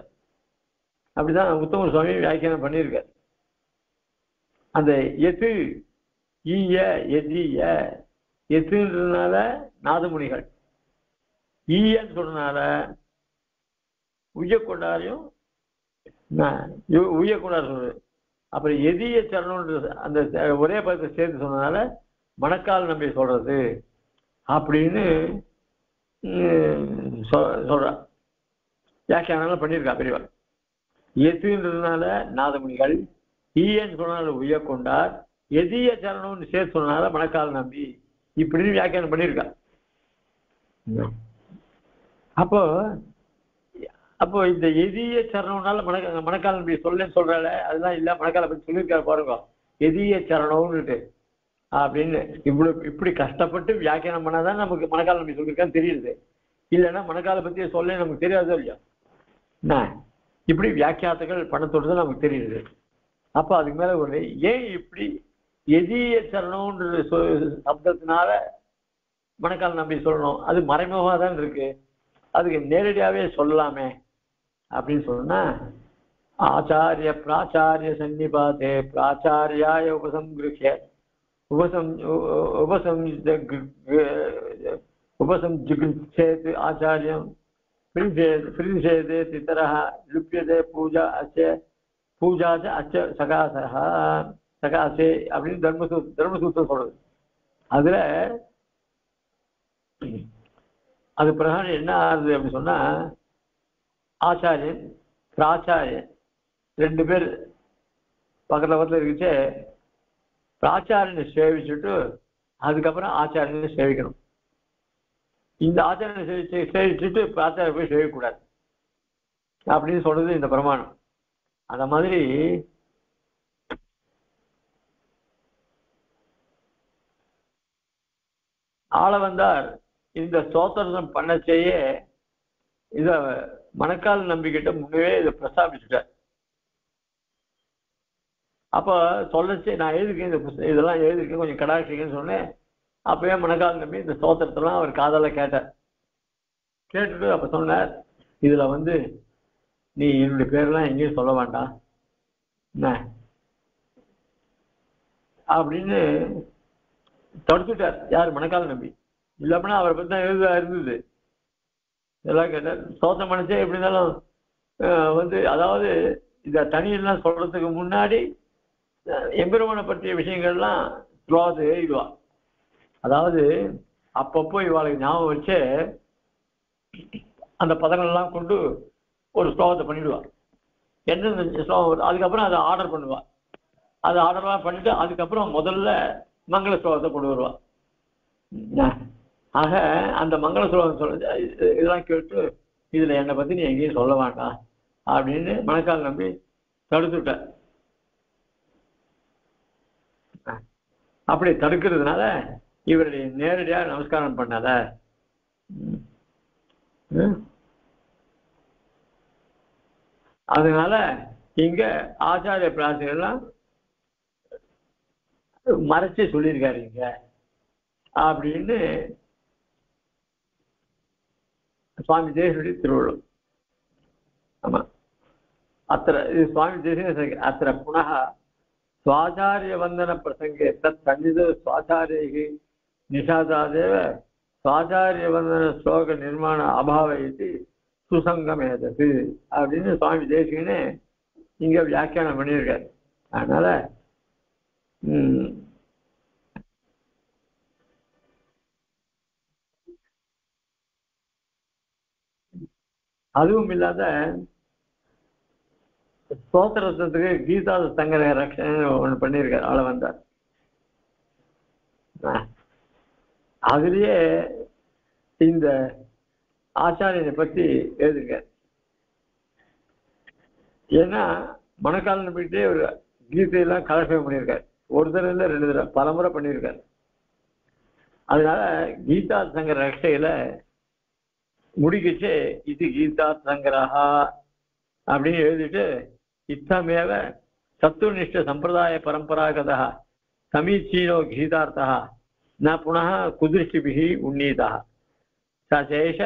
அப்படிதான் உத்தம சுவாமி வியாக்கியானம் பண்ணியிருக்கார். அந்த எது ஈய எதிய எதுன்றதுனால நாதமுனிகள், ஈயன்னு சொன்னதுனால உய்யக்கொண்டாரையும் உய்யக்கொண்டார் சொல்றது. அப்புறம் எதிய சரணம்ன்றது அந்த ஒரே பதத்தை சேர்த்து சொன்னதுனால மணக்கால் நம்பி சொல்றது அப்படின்னு சொல்ற வியாக்கியானம் பண்ணியிருக்கா பெரியவா. எதுன்றதுனால நாதமுனிகள், ஈயன்னு சொன்னால உய்யக்கொண்டார், எதிய சரணம்னு சேர்த்து சொன்னதுனால மணக்கால் நம்பி இப்படின்னு வியாக்கியானம் பண்ணியிருக்கா. அப்போ அப்போ இந்த எதிய சரணம்னால மணக்கால் நம்பி சொல்லேன்னு சொல்றாள். அதெல்லாம் இல்லை, மணக்காலை பற்றி சொல்லியிருக்காரு பாருங்க, எதிய சரணம்னுட்டு அப்படின்னு. இப்படி கஷ்டப்பட்டு வியாக்கியானம் பண்ணாதான் நமக்கு மணக்கால் நம்பி சொல்லியிருக்கான்னு தெரியுது. இல்லைன்னா மணக்காலை பற்றி சொல்ல நமக்கு தெரியாதோ இல்லையா என்ன. இப்படி வியாக்கியாத்துகள் பண்ணத்தோடு நமக்கு தெரியுது. அப்போ அதுக்கு மேல ஒரு ஏன் இப்படி எதிய சரணம்ன்ற சப்தத்தினால மணக்கால் நம்பி சொல்லணும், அது மறைமுகமாக தான் இருக்கு, அதுக்கு நேரடியாகவே சொல்லலாமே அப்படின்னு சொன்னா ஆச்சாரிய பிராச்சாரிய சன்னிபாதே பிராச்சாரியாய உபசம்ஜிகேத் ஆச்சாரியம் பிரிஞ்சேதே சித்தரஹ லுப்யதே பூஜா அச்ச பூஜாச்ச அச்ச சகாசே அப்படின்னு தர்மசூத்திரம் சொல்றது. அதுல அது பிரகாரம் என்ன ஆகுது அப்படின்னு சொன்னா ஆச்சாரியன் பிராச்சாரியன் 2 பேர் பக்கத்துல இருக்குச்சு. பிராச்சாரியனை சேவிச்சுட்டு அதுக்கப்புறம் ஆச்சாரியனை சேவிக்கணும். இந்த ஆச்சாரியனை சேவிச்சுட்டு பிராச்சாரிய போய் சேவிக்கக்கூடாது அப்படின்னு சொல்றது இந்த பிரமாணம். அந்த மாதிரி ஆளவந்தார் இந்த ஸ்தோத்திரம் பண்ண செய்ய இத மணக்கால் நம்பிக்கிட்ட முன்னவே இதை பிரஸ்தாபிச்சுட்டார். அப்ப சொல்லச்சு நான் எழுதிருக்கேன், இந்த இதெல்லாம் எழுதிருக்கேன், கொஞ்சம் கடாட்சிங்கன்னு சொன்னேன். அப்பயே மணக்கால் நம்பி இந்த ஸ்தோத்திரத்தெல்லாம் அவர் காதால கேட்டார். கேட்டுட்டு அப்ப சொன்னார், இதுல நீ என்னுடைய பேரெல்லாம் எங்கேயும் சொல்ல வேண்டாம் என்ன அப்படின்னு தடுத்துட்டார். யார்? மணக்கால் நம்பி. இல்லப்பனா அவரை பத்தி தான் எழுத இருந்தது. எல்லாம் கேட்டார். ஸ்தோத்திரம் மனுஷே எப்படி இருந்தாலும் அதாவது இந்த தனியெல்லாம் சொல்றதுக்கு முன்னாடி எம்பெருமானை பற்றிய விஷயங்கள்லாம் ஸ்லோகத்தை எழுதுவா. அதாவது அப்பப்போ இவாளுக்கு ஞாபகம் வச்சு அந்த பதங்கள்லாம் கொண்டு ஒரு ஸ்லோகத்தை பண்ணிடுவா. எந்தெந்த ஸ்லோகம் அதுக்கப்புறம் அதை ஆர்டர் பண்ணுவா. அதை ஆர்டர்லாம் பண்ணிட்டு அதுக்கப்புறம் முதல்ல மங்கள ஸ்லோகத்தை கொண்டு வருவா. ஆக அந்த மங்கள ஸ்லோகம் சொல்ல இதெல்லாம் கேட்டு இதுல என்னை பத்தி நீ எங்கேயும் சொல்ல வேண்டாம் அப்படின்னு மணக்கால் நம்பி தடுத்துட்ட. அப்படி தடுக்கிறதுனால இவருடைய நேரடியாக நமஸ்காரம் பண்ணாத. அதனால இங்க ஆச்சாரிய பிரார்த்தனைலாம் மறைச்சு சொல்லியிருக்காரு இங்க அப்படின்னு சுவாமி தேசிகனுடைய திருவள்ளுவர். ஆமா, அத்திர இது சுவாமி தேசிக அத்திர புனः स्वाचार्य वंदन प्रसंगे तत् सन्निध स्वाचार्य निषादादेव स्वाचार्य वंदन श्लोक निर्माण अभाव इति सुसंगमेदது அப்படின்னு சுவாமி தேசிகனே இங்க வியாக்கியானம் பண்ணியிருக்காரு. அதனால அதுவும் இல்லாத ஸ்தோத்திரத்துக்கு கீதா சங்கர ரக்ஷன் ஒண்ணு பண்ணியிருக்காரு ஆளவந்தார். அதுலயே இந்த ஆச்சாரியனை பத்தி எழுதுங்க. ஏன்னா மணக்கால் நம்பிக்கிட்டே ஒரு கீதையெல்லாம் கலெக்ஷன் பண்ணியிருக்காரு. ஒரு தடவை இல்லை, 2 தடவை, பலமுறை பண்ணியிருக்காரு. அதனால கீதா சங்கர ரட்சையில முடிக்கிச்சு இது கீதா சங்கரஹா அப்படின்னு எழுதிட்டு இத்தமேவ சத்துவநிஷ்ட சம்பிரதாய பரம்பராகதா சமீச்சீனோ கீதார்த்தா ந புனः குதிருஷ்டிபிஹி உன்னீதா சேஷ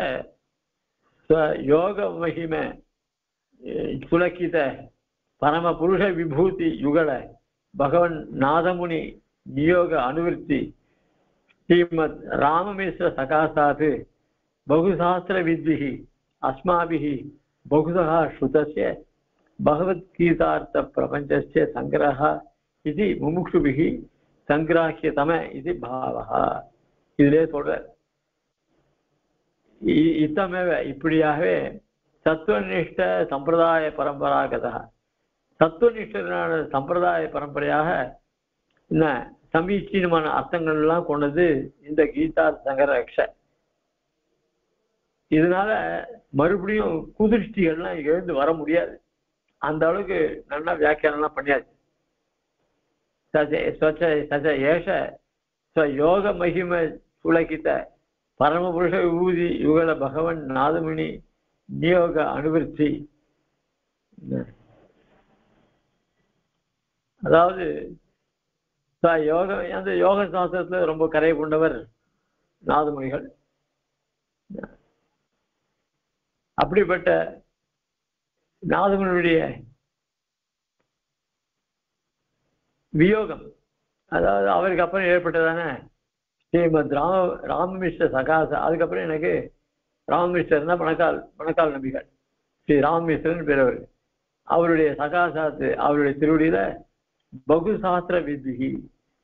யோக மகிம புலக்கித பரம புருஷ விபூதி யுகல பகவன் நாதமுனி நியோக அனுவர்த்தி ஸ்ரீமத் ராமமிஸ்ர சகாசாத் बहुशास्त्र विद्भिः अस्माभिः बहुधा श्रुतस्य भगवद्गीतार्थ प्रपञ्चस्य संग्रहः इति मुमुक्षुभिः संग्राह्यतम इति भावः. इதிலே சொல்றார் இத்தமேவ இப்படியாகவே தத்துவநிஷ்ட சம்பிரதாய பரம்பராகதா தத்துவநிஷ்டனான சம்பிரதாய பரம்பரையாக என்ன சமீச்சீனமான அர்த்தங்கள் எல்லாம் கொண்டது இந்த கீதா சங்கர ரக்ஷ. இதனால மறுபடியும் குதிருஷ்டிகள்லாம் எழுந்து வர முடியாது. அந்த அளவுக்கு நல்லா வியாக்கியானம்லாம் பண்ணியாச்சு. ஏஷ யோக மகிம சுலகித்த பரமபுருஷ விபூதி யுகல பகவன் நாதமுனி நியோக அனுவர்த்தி. அதாவது யோக அந்த யோக சாஸ்திரத்துல ரொம்ப கரை கொண்டவர் நாதமுனிகள். அப்படிப்பட்ட நாதமுனியுடைய வியோகம், அதாவது அவருக்கு அப்புறம் ஏற்பட்டதான ஸ்ரீமத் ராமமிஸ்ர சகாச. அதுக்கப்புறம் எனக்கு ராமமிஸ்ரர்னா மணக்கால் நம்பிகள், ஸ்ரீ ராமமிஸ்ரன் பேரவர். அவருடைய சகாசாத்து அவருடைய திருவடியில பகுசாஸ்திர வித்பிகி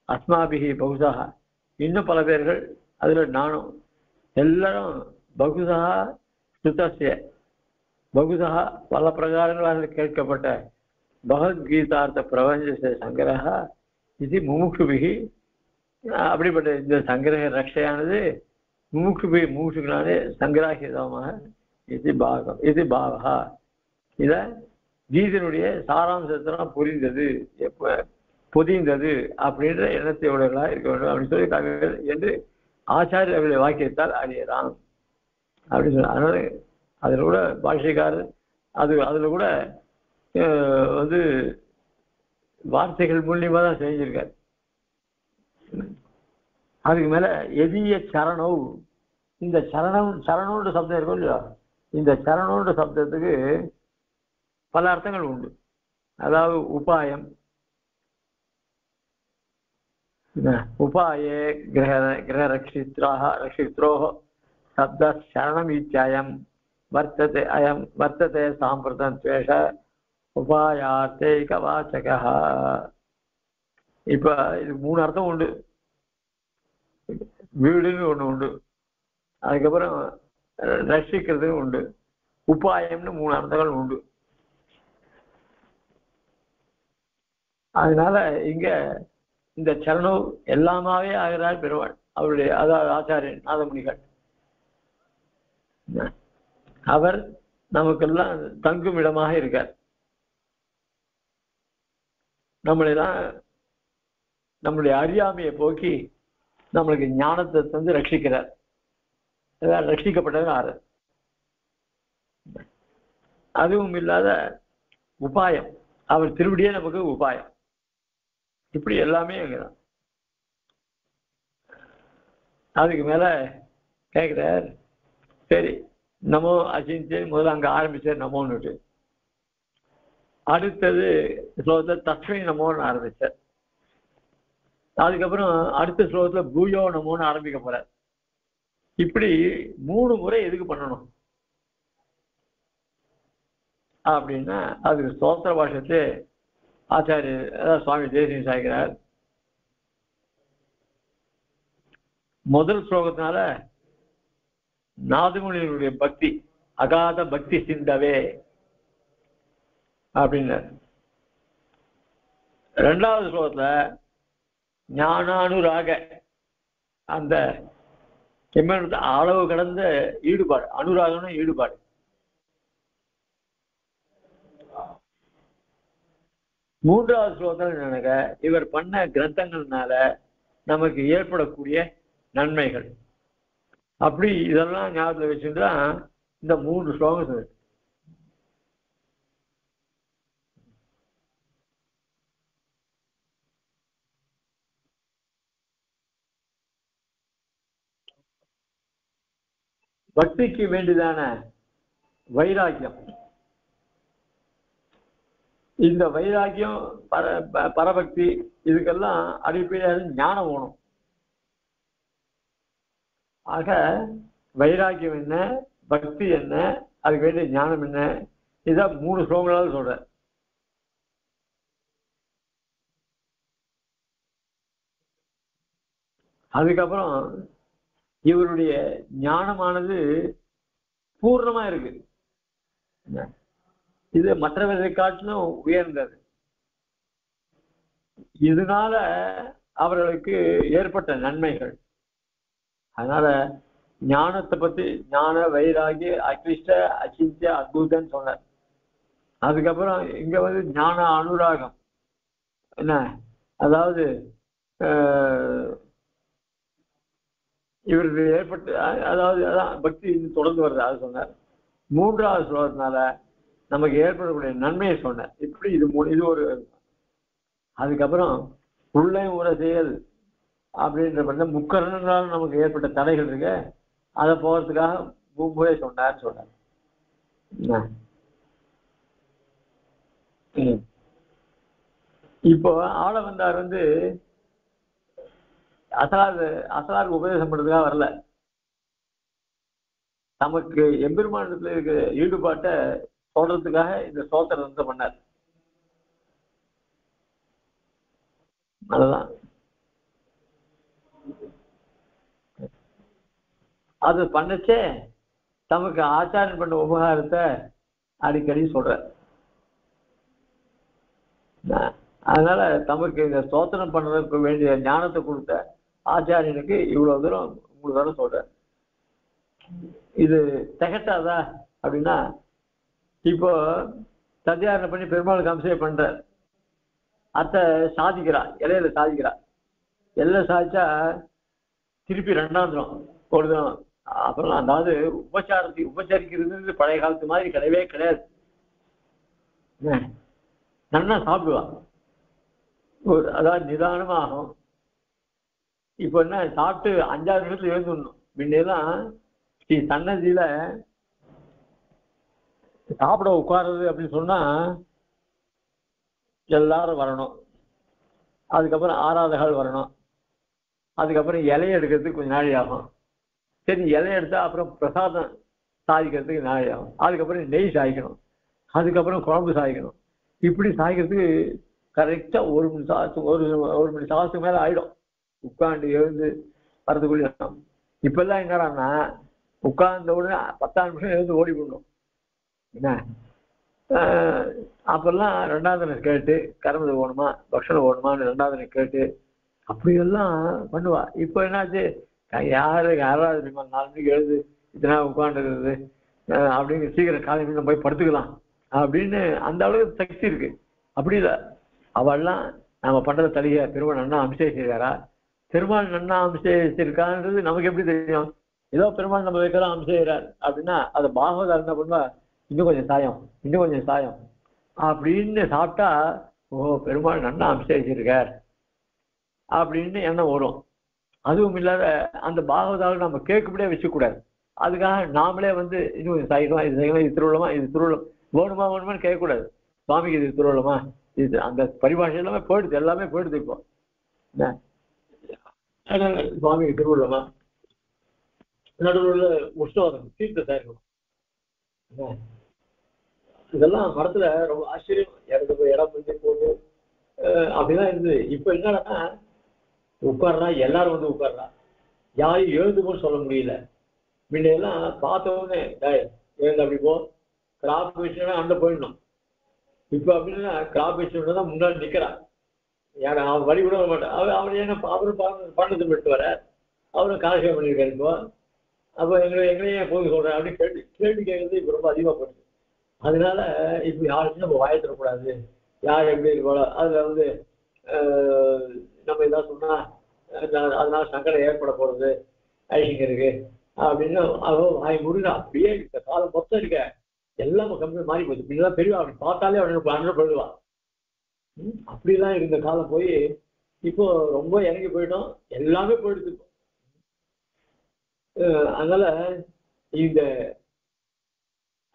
அஸ்மாபிகி பகுசா, இன்னும் பல பேர்கள், அதுல நானும் எல்லாரும் பகுசா சுத்தசிய பகுசா பல பிரகாரங்களாக கேட்கப்பட்ட பகவத்கீதார்த்த பிரபஞ்ச சங்கிரக இது முமுட்சுபிகி. அப்படிப்பட்ட இந்த சங்கிரக ரட்சையானது முமுட்சுகளானே சங்கிராகிதமாக இது பாகம் இது பாவகா. இத கீதனுடைய சாராம்சத்தெல்லாம் பொதிந்தது அப்படின்ற எண்ணத்தை உடையவர்களாக இருக்க வேண்டும் அப்படின்னு சொல்லி கவிகள் என்று ஆச்சாரிய அவருடைய வாக்கியத்தால் அறியலாம் அப்படின்னு சொன்னார். அதனால அதில் கூட பாஷ்யக்காரர் அதில் கூட வந்து வார்த்தைகள் மூலியமா தான் செஞ்சிருக்காரு. அதுக்கு மேல எதிய சரணம், இந்த சரணோன்ற சப்தம் இருக்கும் இல்லையா, இந்த சரணோன்ற சப்தத்துக்கு பல அர்த்தங்கள் உண்டு. அதாவது உபாயம், உபாயே கிரக ரட்சித்ரோ சப்த சரணம் இத்தியம் வர்த்ததே அயம் வர்த்ததே சாம்பிரதம் துவேஷ உபாயார்த்தேக வாச்சகா. இப்ப இது 3 அர்த்தம் உண்டு. வீடுன்னு ஒண்ணு உண்டு, அதுக்கப்புறம் ரட்சிக்கிறதுன்னு உண்டு, உபாயம்னு 3 அர்த்தங்கள் உண்டு. அதனால இங்க இந்த சரணம் எல்லாமாவே ஆகிறார் பெருமாள். அவருடைய அதாவது ஆச்சாரியன் நாதமுனிகள் அவர் நமக்கெல்லாம் தங்கும் இடமாக இருக்கார். நம்மளெல்லாம் நம்மளுடைய அறியாமையை போக்கி நம்மளுக்கு ஞானத்தை தந்து ரட்சிக்கிறார். ரட்சிக்கப்பட்டவர் ஆறு. அதுவும் இல்லாத உபாயம், அவர் திருவடியே நமக்கு உபாயம். இப்படி எல்லாமே அங்கதான். அதுக்கு மேல கேட்கிறார், சரி நமோ அசிஞ்சு முதல்ல அங்க ஆரம்பிச்சார் நமோன்னுட்டு. அடுத்தது ஸ்லோகத்துல தஸ்மை நமோன்னு ஆரம்பிச்சார். அதுக்கப்புறம் அடுத்த ஸ்லோகத்துல பூயோ நமோன்னு ஆரம்பிக்க போறார். இப்படி 3 முறை எதுக்கு பண்ணணும் அப்படின்னா, அதுக்கு ஸ்தோத்திர பாஷத்து ஆச்சாரியர் அதாவது சுவாமி தேசிகன் சாய்க்கிறார். முதல் ஸ்லோகத்தினால நாதமுனிகளுடைய பக்தி அகாத பக்தி சிந்தவே அப்படின்னார். 2வது ஸ்லோகத்துல ஞானானுராக அந்த எம்பெருமானத்துல அளவு கடந்த ஈடுபாடு, அனுராகம்னா ஈடுபாடு. மூன்றாவது ஸ்லோகத்தில் நினைக்க இவர் பண்ண கிரந்தங்கள்னால நமக்கு ஏற்படக்கூடிய நன்மைகள் அப்படி இதெல்லாம் ஞாபகத்தில் வச்சுட்டா இந்த 3 ஸ்லோகம் சொல்லு. பக்திக்கு வேண்டியதான வைராக்கியம், இந்த வைராக்கியம் பரபக்தி இதுக்கெல்லாம் அடிப்படையாக ஞானம் வேணும். ஆக வைராக்கியம் என்ன, பக்தி என்ன, அதுக்கு வேண்டிய ஞானம் என்ன, இதான் 3 ஸ்லோகங்களால் சொல்ற. அதுக்கப்புறம் இவருடைய ஞானமானது பூர்ணமா இருக்கு. இது மற்றவர்களை காட்டிலும் உயர்ந்தது. இதனால அவர்களுக்கு ஏற்பட்ட நன்மைகள். அதனால ஞானத்தை பத்தி ஞான வைராகி அகிஷ்ட அச்சிந்திய அத்புதன்னு சொன்னார். அதுக்கப்புறம் இங்க வந்து ஞான அனுராகம் என்ன, அதாவது இவருக்கு ஏற்பட்டு அதாவது அதான் பக்தி தொடர்ந்து வருது அது சொன்னார். 3வது ஸ்லோகத்தினால நமக்கு ஏற்படக்கூடிய நன்மையை சொன்னார். இப்படி இது ஒரு. அதுக்கப்புறம் உள்ளே உரை செயல் அப்படின்ற முக்கரணங்களால் நமக்கு ஏற்பட்ட தடைகள் இருக்கு, அதை போகிறதுக்காக மும்புரை சொன்னார்னு சொன்னார். இப்போ ஆள வந்தார் வந்து அசலாருக்கு உபதேசம் பண்றதுக்காக வரல, நமக்கு எம்பெருமானத்துல இருக்கிற ஈடுபாட்டை சொல்றதுக்காக இந்த ஸ்தோத்திரத்தை பண்ணார். அதுதான் அது பண்ணச்சே தமக்கு ஆச்சாரம் பண்ண உபகாரத்தை அடிக்கடி சொல்ற. அதனால தமக்கு இந்த ஸ்தோத்திரம் பண்றதுக்கு வேண்டிய ஞானத்தை கொடுத்த ஆச்சாரியனுக்கு இவ்வளவு தூரம் 3 தடவை சொல்ற. இது திகட்டாதா அப்படின்னா, இப்போ சத்தியாரணை பண்ணி பெருமாளுக்கு அபிஷேகம் பண்ற அத்தை சாதிக்கிறா, இலையில சாதிக்கிறா. எல்லாம் சாதிச்சா திருப்பி 2ஆம் தினம் ஒரு தினம் அப்புறம், அதாவது உபச்சரிக்கிறது பழைய காலத்து மாதிரி கிடையவே கிடையாது. நல்லா சாப்பிடுவா, அதாவது நிதானமா ஆகும். இப்போ என்ன சாப்பிட்டு 5வது நிமிஷத்துல எழுந்துடணும். முன்னெல்லாம் ஸ்ரீ சன்னதியில சாப்பிட உட்காருறது அப்படின்னு சொன்னா எல்லாரும் வரணும், அதுக்கப்புறம் ஆராதகால் வரணும், அதுக்கப்புறம் இலையை எடுக்கிறதுக்கு கொஞ்சம் நாளை ஆகும். சரி, இலையை எடுத்தா அப்புறம் பிரசாதம் சாதிக்கிறதுக்கு நாளை ஆகும். அதுக்கப்புறம் நெய் சாய்க்கணும், அதுக்கப்புறம் குழம்பு சாய்க்கணும். இப்படி சாய்க்கிறதுக்கு கரெக்டா 1 மணி சாதத்துக்கு மேல ஆயிடும் உட்காந்து எழுந்து வரதுக்குள்ள. இப்பெல்லாம் என்னடான்னா உட்கார்ந்த உடனே 10 நிமிஷம் எழுந்து ஓடி போடணும். என்ன அப்பெல்லாம் 2ஆவது தினம் கேட்டு கரும்பு ஓடுமா பக்ஷணம் ஓடுமான்னு 2ஆவது தினம் கேட்டு அப்படியெல்லாம் பண்ணுவா. இப்போ என்னாச்சு, யாராவது 4 மணிக்கு எழுது இத்தனை உட்காந்துருக்குது அப்படின்னு சீக்கிரம் காலையில் போய் படுத்துக்கலாம் அப்படின்னு அந்த அளவுக்கு சக்தி இருக்கு. அப்படி இல்லை, அவெல்லாம் நம்ம பண்றத தலிக பெருமாள் நன்னா அபிஷேகிச்சிருக்காரா, பெருமாள் நன்னா அபிஷேகிச்சிருக்கான்றது நமக்கு எப்படி தெரியும்? ஏதோ பெருமாள் நம்ம வைக்கிறோம் அபிஷேகிறார் அப்படின்னா அது பாகவதா என்ன பண்ணுவா, இன்னும் கொஞ்சம் சாயம் இன்னும் கொஞ்சம் சாயம் அப்படின்னு சாப்பிட்டா ஓ பெருமாள் நன்னா அபிஷேகிச்சிருக்கார் அப்படின்னு எண்ணம் வரும். அதுவும் இல்லாத அந்த பாகவதாவில் நம்ம கேட்கப்படியே வச்சுக்கூடாது. அதுக்காக நாமளே வந்து இன்னும் கொஞ்சம் சாயிடுமா, இது செய்யணும், இது திருவிழமா, இது திருவிழம் வேணுமா வேணுமான்னு கேட்கக்கூடாது. சுவாமிக்கு இது திருவிழமா, இது அந்த பரிபாஷை எல்லாமே போயிடுது, எல்லாமே போயிடுது. இப்போ சுவாமிக்கு திருவிழமா நடுவில் உற்சவம் தீர்த்தத்தை இருக்கணும். இதெல்லாம் மரத்துல ரொம்ப ஆச்சரியம், இடம் பிடிச்சி போட்டு அப்படிதான் இருந்தது. இப்ப என்னன்னா உட்கார்றா, எல்லாரும் வந்து உட்கார்றா, யாரும் எழுதுமோன்னு சொல்ல முடியல. முன்னெல்லாம் பார்த்தவொடனே எழுந்து அப்படி போ, கிராப் வச்சுனா அண்ட போயிடணும். இப்ப அப்படின்னா கிராப் வச்சு தான் முன்னாடி நிக்கிறான். யாரும் அவன் வழி விட மாட்டான். அவன் என்ன அவரும் பண்ணது விட்டு வர, அவரும் காலட்சேபம் பண்ணியிருக்காரு. இப்போ அப்போ எங்களையே போய் சொல்றேன் அப்படின்னு கேள்வி கேட்கறது இப்போ ரொம்ப அதிகமாக போயிடுது. அதனால இப்போ யாருக்கும் நம்ம வாயத்திடக்கூடாது, யார் எப்படி இருக்கோ அதில் வந்து நம்ம ஏதாவது சொன்னா அதனால சங்கடம் ஏற்பட போறது ஐஷிங்க இருக்கு அப்படின்னு வாய் முருகா அப்படியே இருக்க காலம் மொத்தம் இருக்க எல்லாம் கம்பெனி மாறி போச்சு. இப்படிதான் பெரியவா அப்படி பார்த்தாலே அவனுக்கு அண்ணன் போயிடுவா. அப்படிலாம் இருந்த காலம் போய் இப்போ ரொம்ப இறங்கி போயிட்டோம், எல்லாமே போயிடுது. அதனால இந்த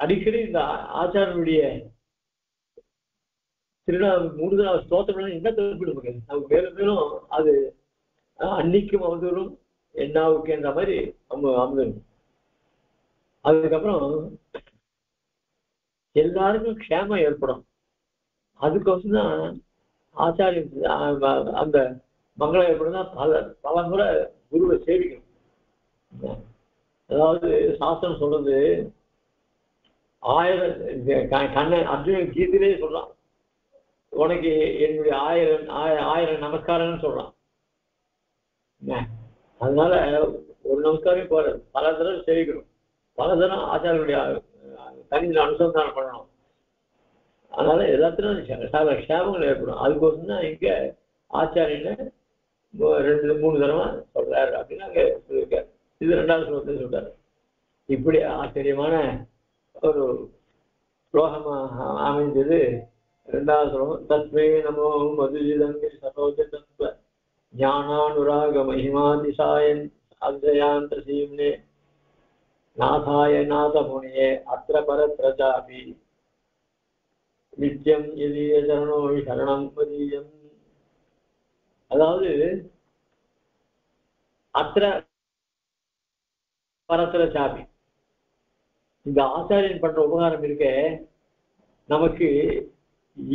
அடிக்கடி இந்த ஆச்சாரனுடைய மூடுதல் ஸ்தோத்திரம் என்ன தெரிவிக்க நமக்கு மேலும் மேலும் அது அன்னைக்கும் அவதூறும் என்னாவுக்கு என்ற மாதிரி நம்ம அமுதணும். அதுக்கப்புறம் எல்லாருக்கும் க்ஷேமம் ஏற்படும். அதுக்கோசம் தான் ஆச்சாரியன் அந்த மங்களம் ஏற்படும்னா பல முறை குருவை சேவிக்கணும். அதாவது சாஸ்திரம் சொல்றது 1000 கண்ணன் அர்ஜுனன் கீதையிலே சொல்றான், உனக்கு என்னுடைய 1000 நமஸ்காரம்னு சொல்றான். அதனால ஒரு நமஸ்காரம் போற பல தடவை சேவிக்கணும், பல தடவை ஆச்சாரியனுடைய தனியில் அனுசந்தானம் பண்ணணும். அதனால எல்லாத்திலும் சகல க்ஷேமங்கள் ஏற்படும். அதுக்கோசம் தான் இங்க ஆச்சாரியனை 2-3 தடவை சொல்றாரு அப்படின்னு அங்க சொல்லியிருக்காரு. இது 2வது ஸ்லோகத்தில் சொல்றாரு. இப்படி ஆச்சரியமான ஒரு ஸ்லோகமாக அமைந்தது 2வது ஸ்லோகம். தஸ்மே நமோ மதுஜிதங்கி சரோஜ தத்துவ ஞானானுராக மகிமாதிசாயன் அதிசயாந்த சீம்னே நாதாய நாதமுனியே அத்திர பரத்ரசாபி நித்தியம் எதிய சரணோ சரணம் மதீயம். அதாவது அத்திர பரத்திர சாபி, இந்த ஆச்சாரியன் பண்ற உபகாரம் இருக்க நமக்கு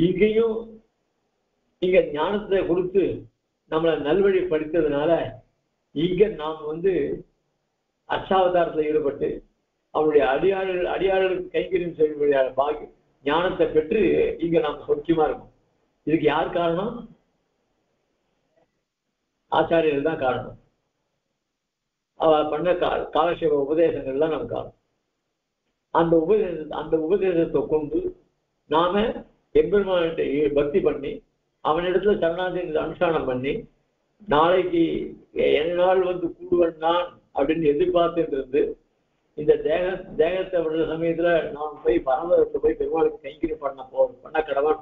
இங்கேயும் இங்க ஞானத்தை கொடுத்து நம்மளை நல்வழி படித்ததுனால இங்க நாம் வந்து அர்ச்சாவதாரத்தில் ஈடுபட்டு அவனுடைய அடியாளர்களுக்கு கைங்கரியம் செய்ய பாக்கி ஞானத்தை பெற்று இங்க நாம் சொக்கியமா இருக்கும். இதுக்கு யார் காரணம்? ஆச்சாரியர்கள் தான் காரணம். அவ பண்ண காலக்ஷேப உபதேசங்கள் தான் நமக்கு காரணம். அந்த உபதேசத்தை கொண்டு நாம எம்பெருமான்கிட்ட பக்தி பண்ணி அவனிடத்துல சரணாகதி அனுஷ்டானம் பண்ணி நாளைக்கு என்னால் வந்து கூடுவன் நான் அப்படின்னு எதிர்பார்த்துட்டு இருந்து இந்த தேகத்தை விடுற சமயத்துல நாம் போய் பரமதத்தை போய் பெருமாளுக்கு கைங்கரியம் பண்ண கடவன்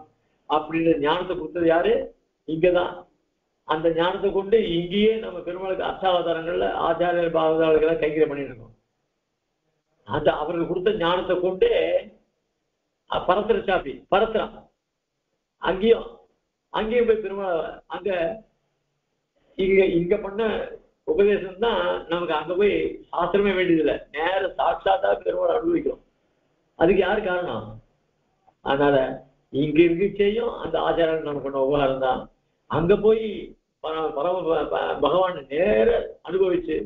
அப்படின்ற ஞானத்தை கொடுத்தது யாரு? இங்கதான். அந்த ஞானத்தை கொண்டு இங்கேயே நம்ம பெருமாளுக்கு அர்ச்சாவதாரங்கள்ல ஆச்சாரியர் பாவதாரர்களை கைங்கரியம் பண்ணிட்டு இருக்கோம். அந்த அவர்கள் கொடுத்த ஞானத்தை கொண்டு பரத்திர சாப்பி பரத்திரம் அங்கேயும் போய் பெருமாள் அங்க இங்க பண்ண உபதேசம் தான் நமக்கு அங்க போய் சாஸ்திரமே வேண்டியதில்லை, நேர சாட்சாத்தா பெருமாள் அனுபவிக்கிறோம். அதுக்கு யாரு காரணம்? அதனால இங்க இருக்கு செய்யும் அந்த ஆச்சாரம் நமக்கு பண்ண உபகாரம் தான். அங்க போய் பரம பகவான் நேர அனுபவிச்சு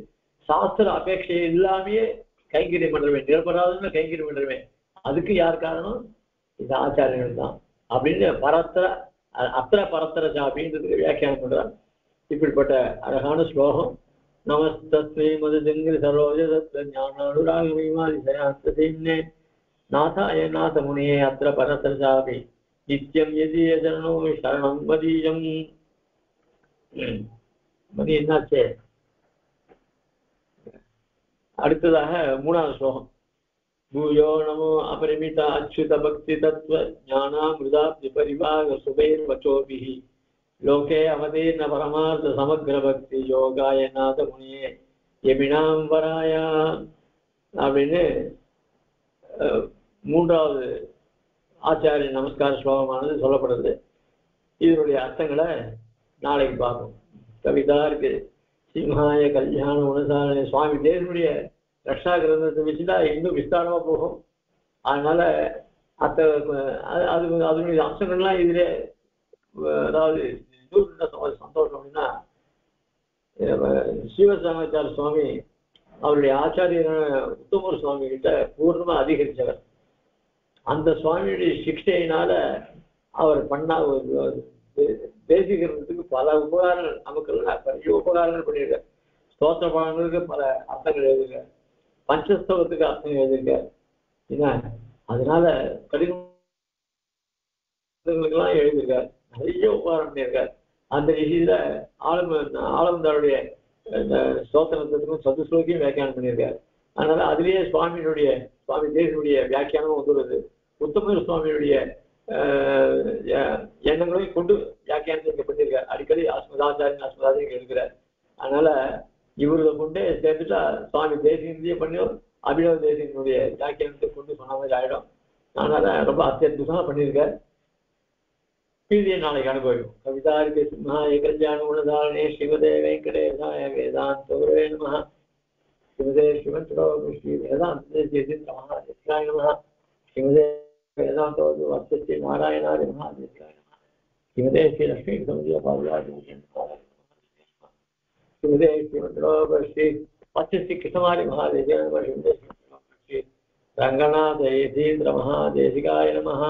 சாஸ்திர அபேட்சை இல்லாமையே கைங்கரியம் பண்றவேன், நிரபராதன்னு கைங்கரியம் பண்றவேன். அதுக்கு யார் காரணம்? இந்த ஆச்சாரியர்கள் தான் அப்படின்னு அத்திர பரத்திர அப்படின்றதுக்கு வியாக்கியானம் பண்றார். இப்படிப்பட்ட அழகான ஸ்லோகம். நமஸ்தஸ்மை மதுஜங்கிரி சரோஜ தத்வ ஞானானுராகமிமாதிசயாந்தே நாதாய நாத முனியே அத்திர பரத்திர சாபி நித்தியம் எதிய சரணோ சரணம் மதீயம். மதி என்னாச்சே? அடுத்ததாக 3வது ஸ்லோகம். பூயோ நமோ அபரிமித அச்சுத பக்தி தத்துவ ஞானாமிருதாப்தி பரிபாக சுபைர் வச்சோபிஹி லோகே அவதீர்ண பரமார்த்த சமக்ர பக்தி யோகாய நாத முனியே எமினாம் வராயா அப்படின்னு 3வது ஆச்சாரிய நமஸ்கார ஸ்லோகமானது சொல்லப்படுது. இதனுடைய அர்த்தங்களை நாளைக்கு பார்ப்போம். கவிதா இருக்கு சிம்ஹாய கல்யாண உணசாரணை சுவாமி தேவனுடைய ரக்ஷா கிரந்தத்தை வச்சுட்டா இன்னும் விஸ்தாரமா போகும். அதனால அதனுடைய அம்சங்கள்லாம் இதுல அதாவது சந்தோஷம் அப்படின்னா சிவசாமாச்சார சுவாமி அவருடைய ஆச்சாரியரான உத்தமர் சுவாமி கிட்ட பூர்ணமா அதிகரிச்சவர். அந்த சுவாமியுடைய சிக்ஷையினால அவர் பண்ணா தேசிகிறதுக்கு பல உபகாரங்கள் நமக்கு பெரிய உபகாரங்கள் பண்ணியிருக்கார். ஸ்தோத்திர பாடங்களுக்கு பல அர்த்தங்கள் எழுதுங்க. பஞ்சஸ்தவத்துக்கு அர்த்தம் எழுதியிருக்கார். ஏன்னா அதனால கடிதங்களுக்கெல்லாம் எழுதியிருக்கார், நிறைய உபகாரம் பண்ணியிருக்கார். அந்த விஷயத்துல ஆளவந்தாருடைய ஸ்தோத்திரத்துக்கும் சதுஸ்லோகியும் வியாக்கியானம் பண்ணியிருக்காரு. அதனால அதுலேயே சுவாமி தேசியனுடைய வியாக்கியானமும் வந்துள்ளது. உத்தமர் சுவாமியுடைய எண்ணங்களையும் கொண்டு வியாக்கியானத்தை இங்க பண்ணியிருக்காரு. அடிக்கடி அஸ்மதாச்சாரியன் இருக்கிறார். அதனால இவர்களை கொண்டே சேர்த்துட்டா சுவாமி தேசியத்தையே பண்ணி அபிநவ தேசியனுடைய வியாக்கியானத்தை கொண்டு சொன்ன மாதிரி ஆயிடும். அதனால ரொம்ப அத்தியுதமா பண்ணியிருக்காரு. மீதியை நாளைக்கு அனுபவிக்கும். கவிதாரிக சிம்ஹாய கல்யாண குணதாரணே ஸ்ரீமதே வெங்கடேசாய வேதாந்த குரவே நமஹ. ஸ்ரீமதே ஸ்ரீ வேதாந்த தேசிக மகாதேசிகாய நமஹ. ஸ்ரீமதே வேதாந்த வர்த்தஸ்ரீ நாராயணாய மகாதேசிகாய நமஹ. ஸ்ரீமதே ஸ்ரீ லட்சுமி சமுதிய பாதுகாதி ஸ்ரீமதே ஸ்ரீ வர்த்தஸ்ரீ கிருஷ்ணமாரி மகாதேசிகாய நமஹ. ஸ்ரீமதே ஸ்ரீ ரங்கநாத யதீந்திர மகாதேசிகாய நமஹ.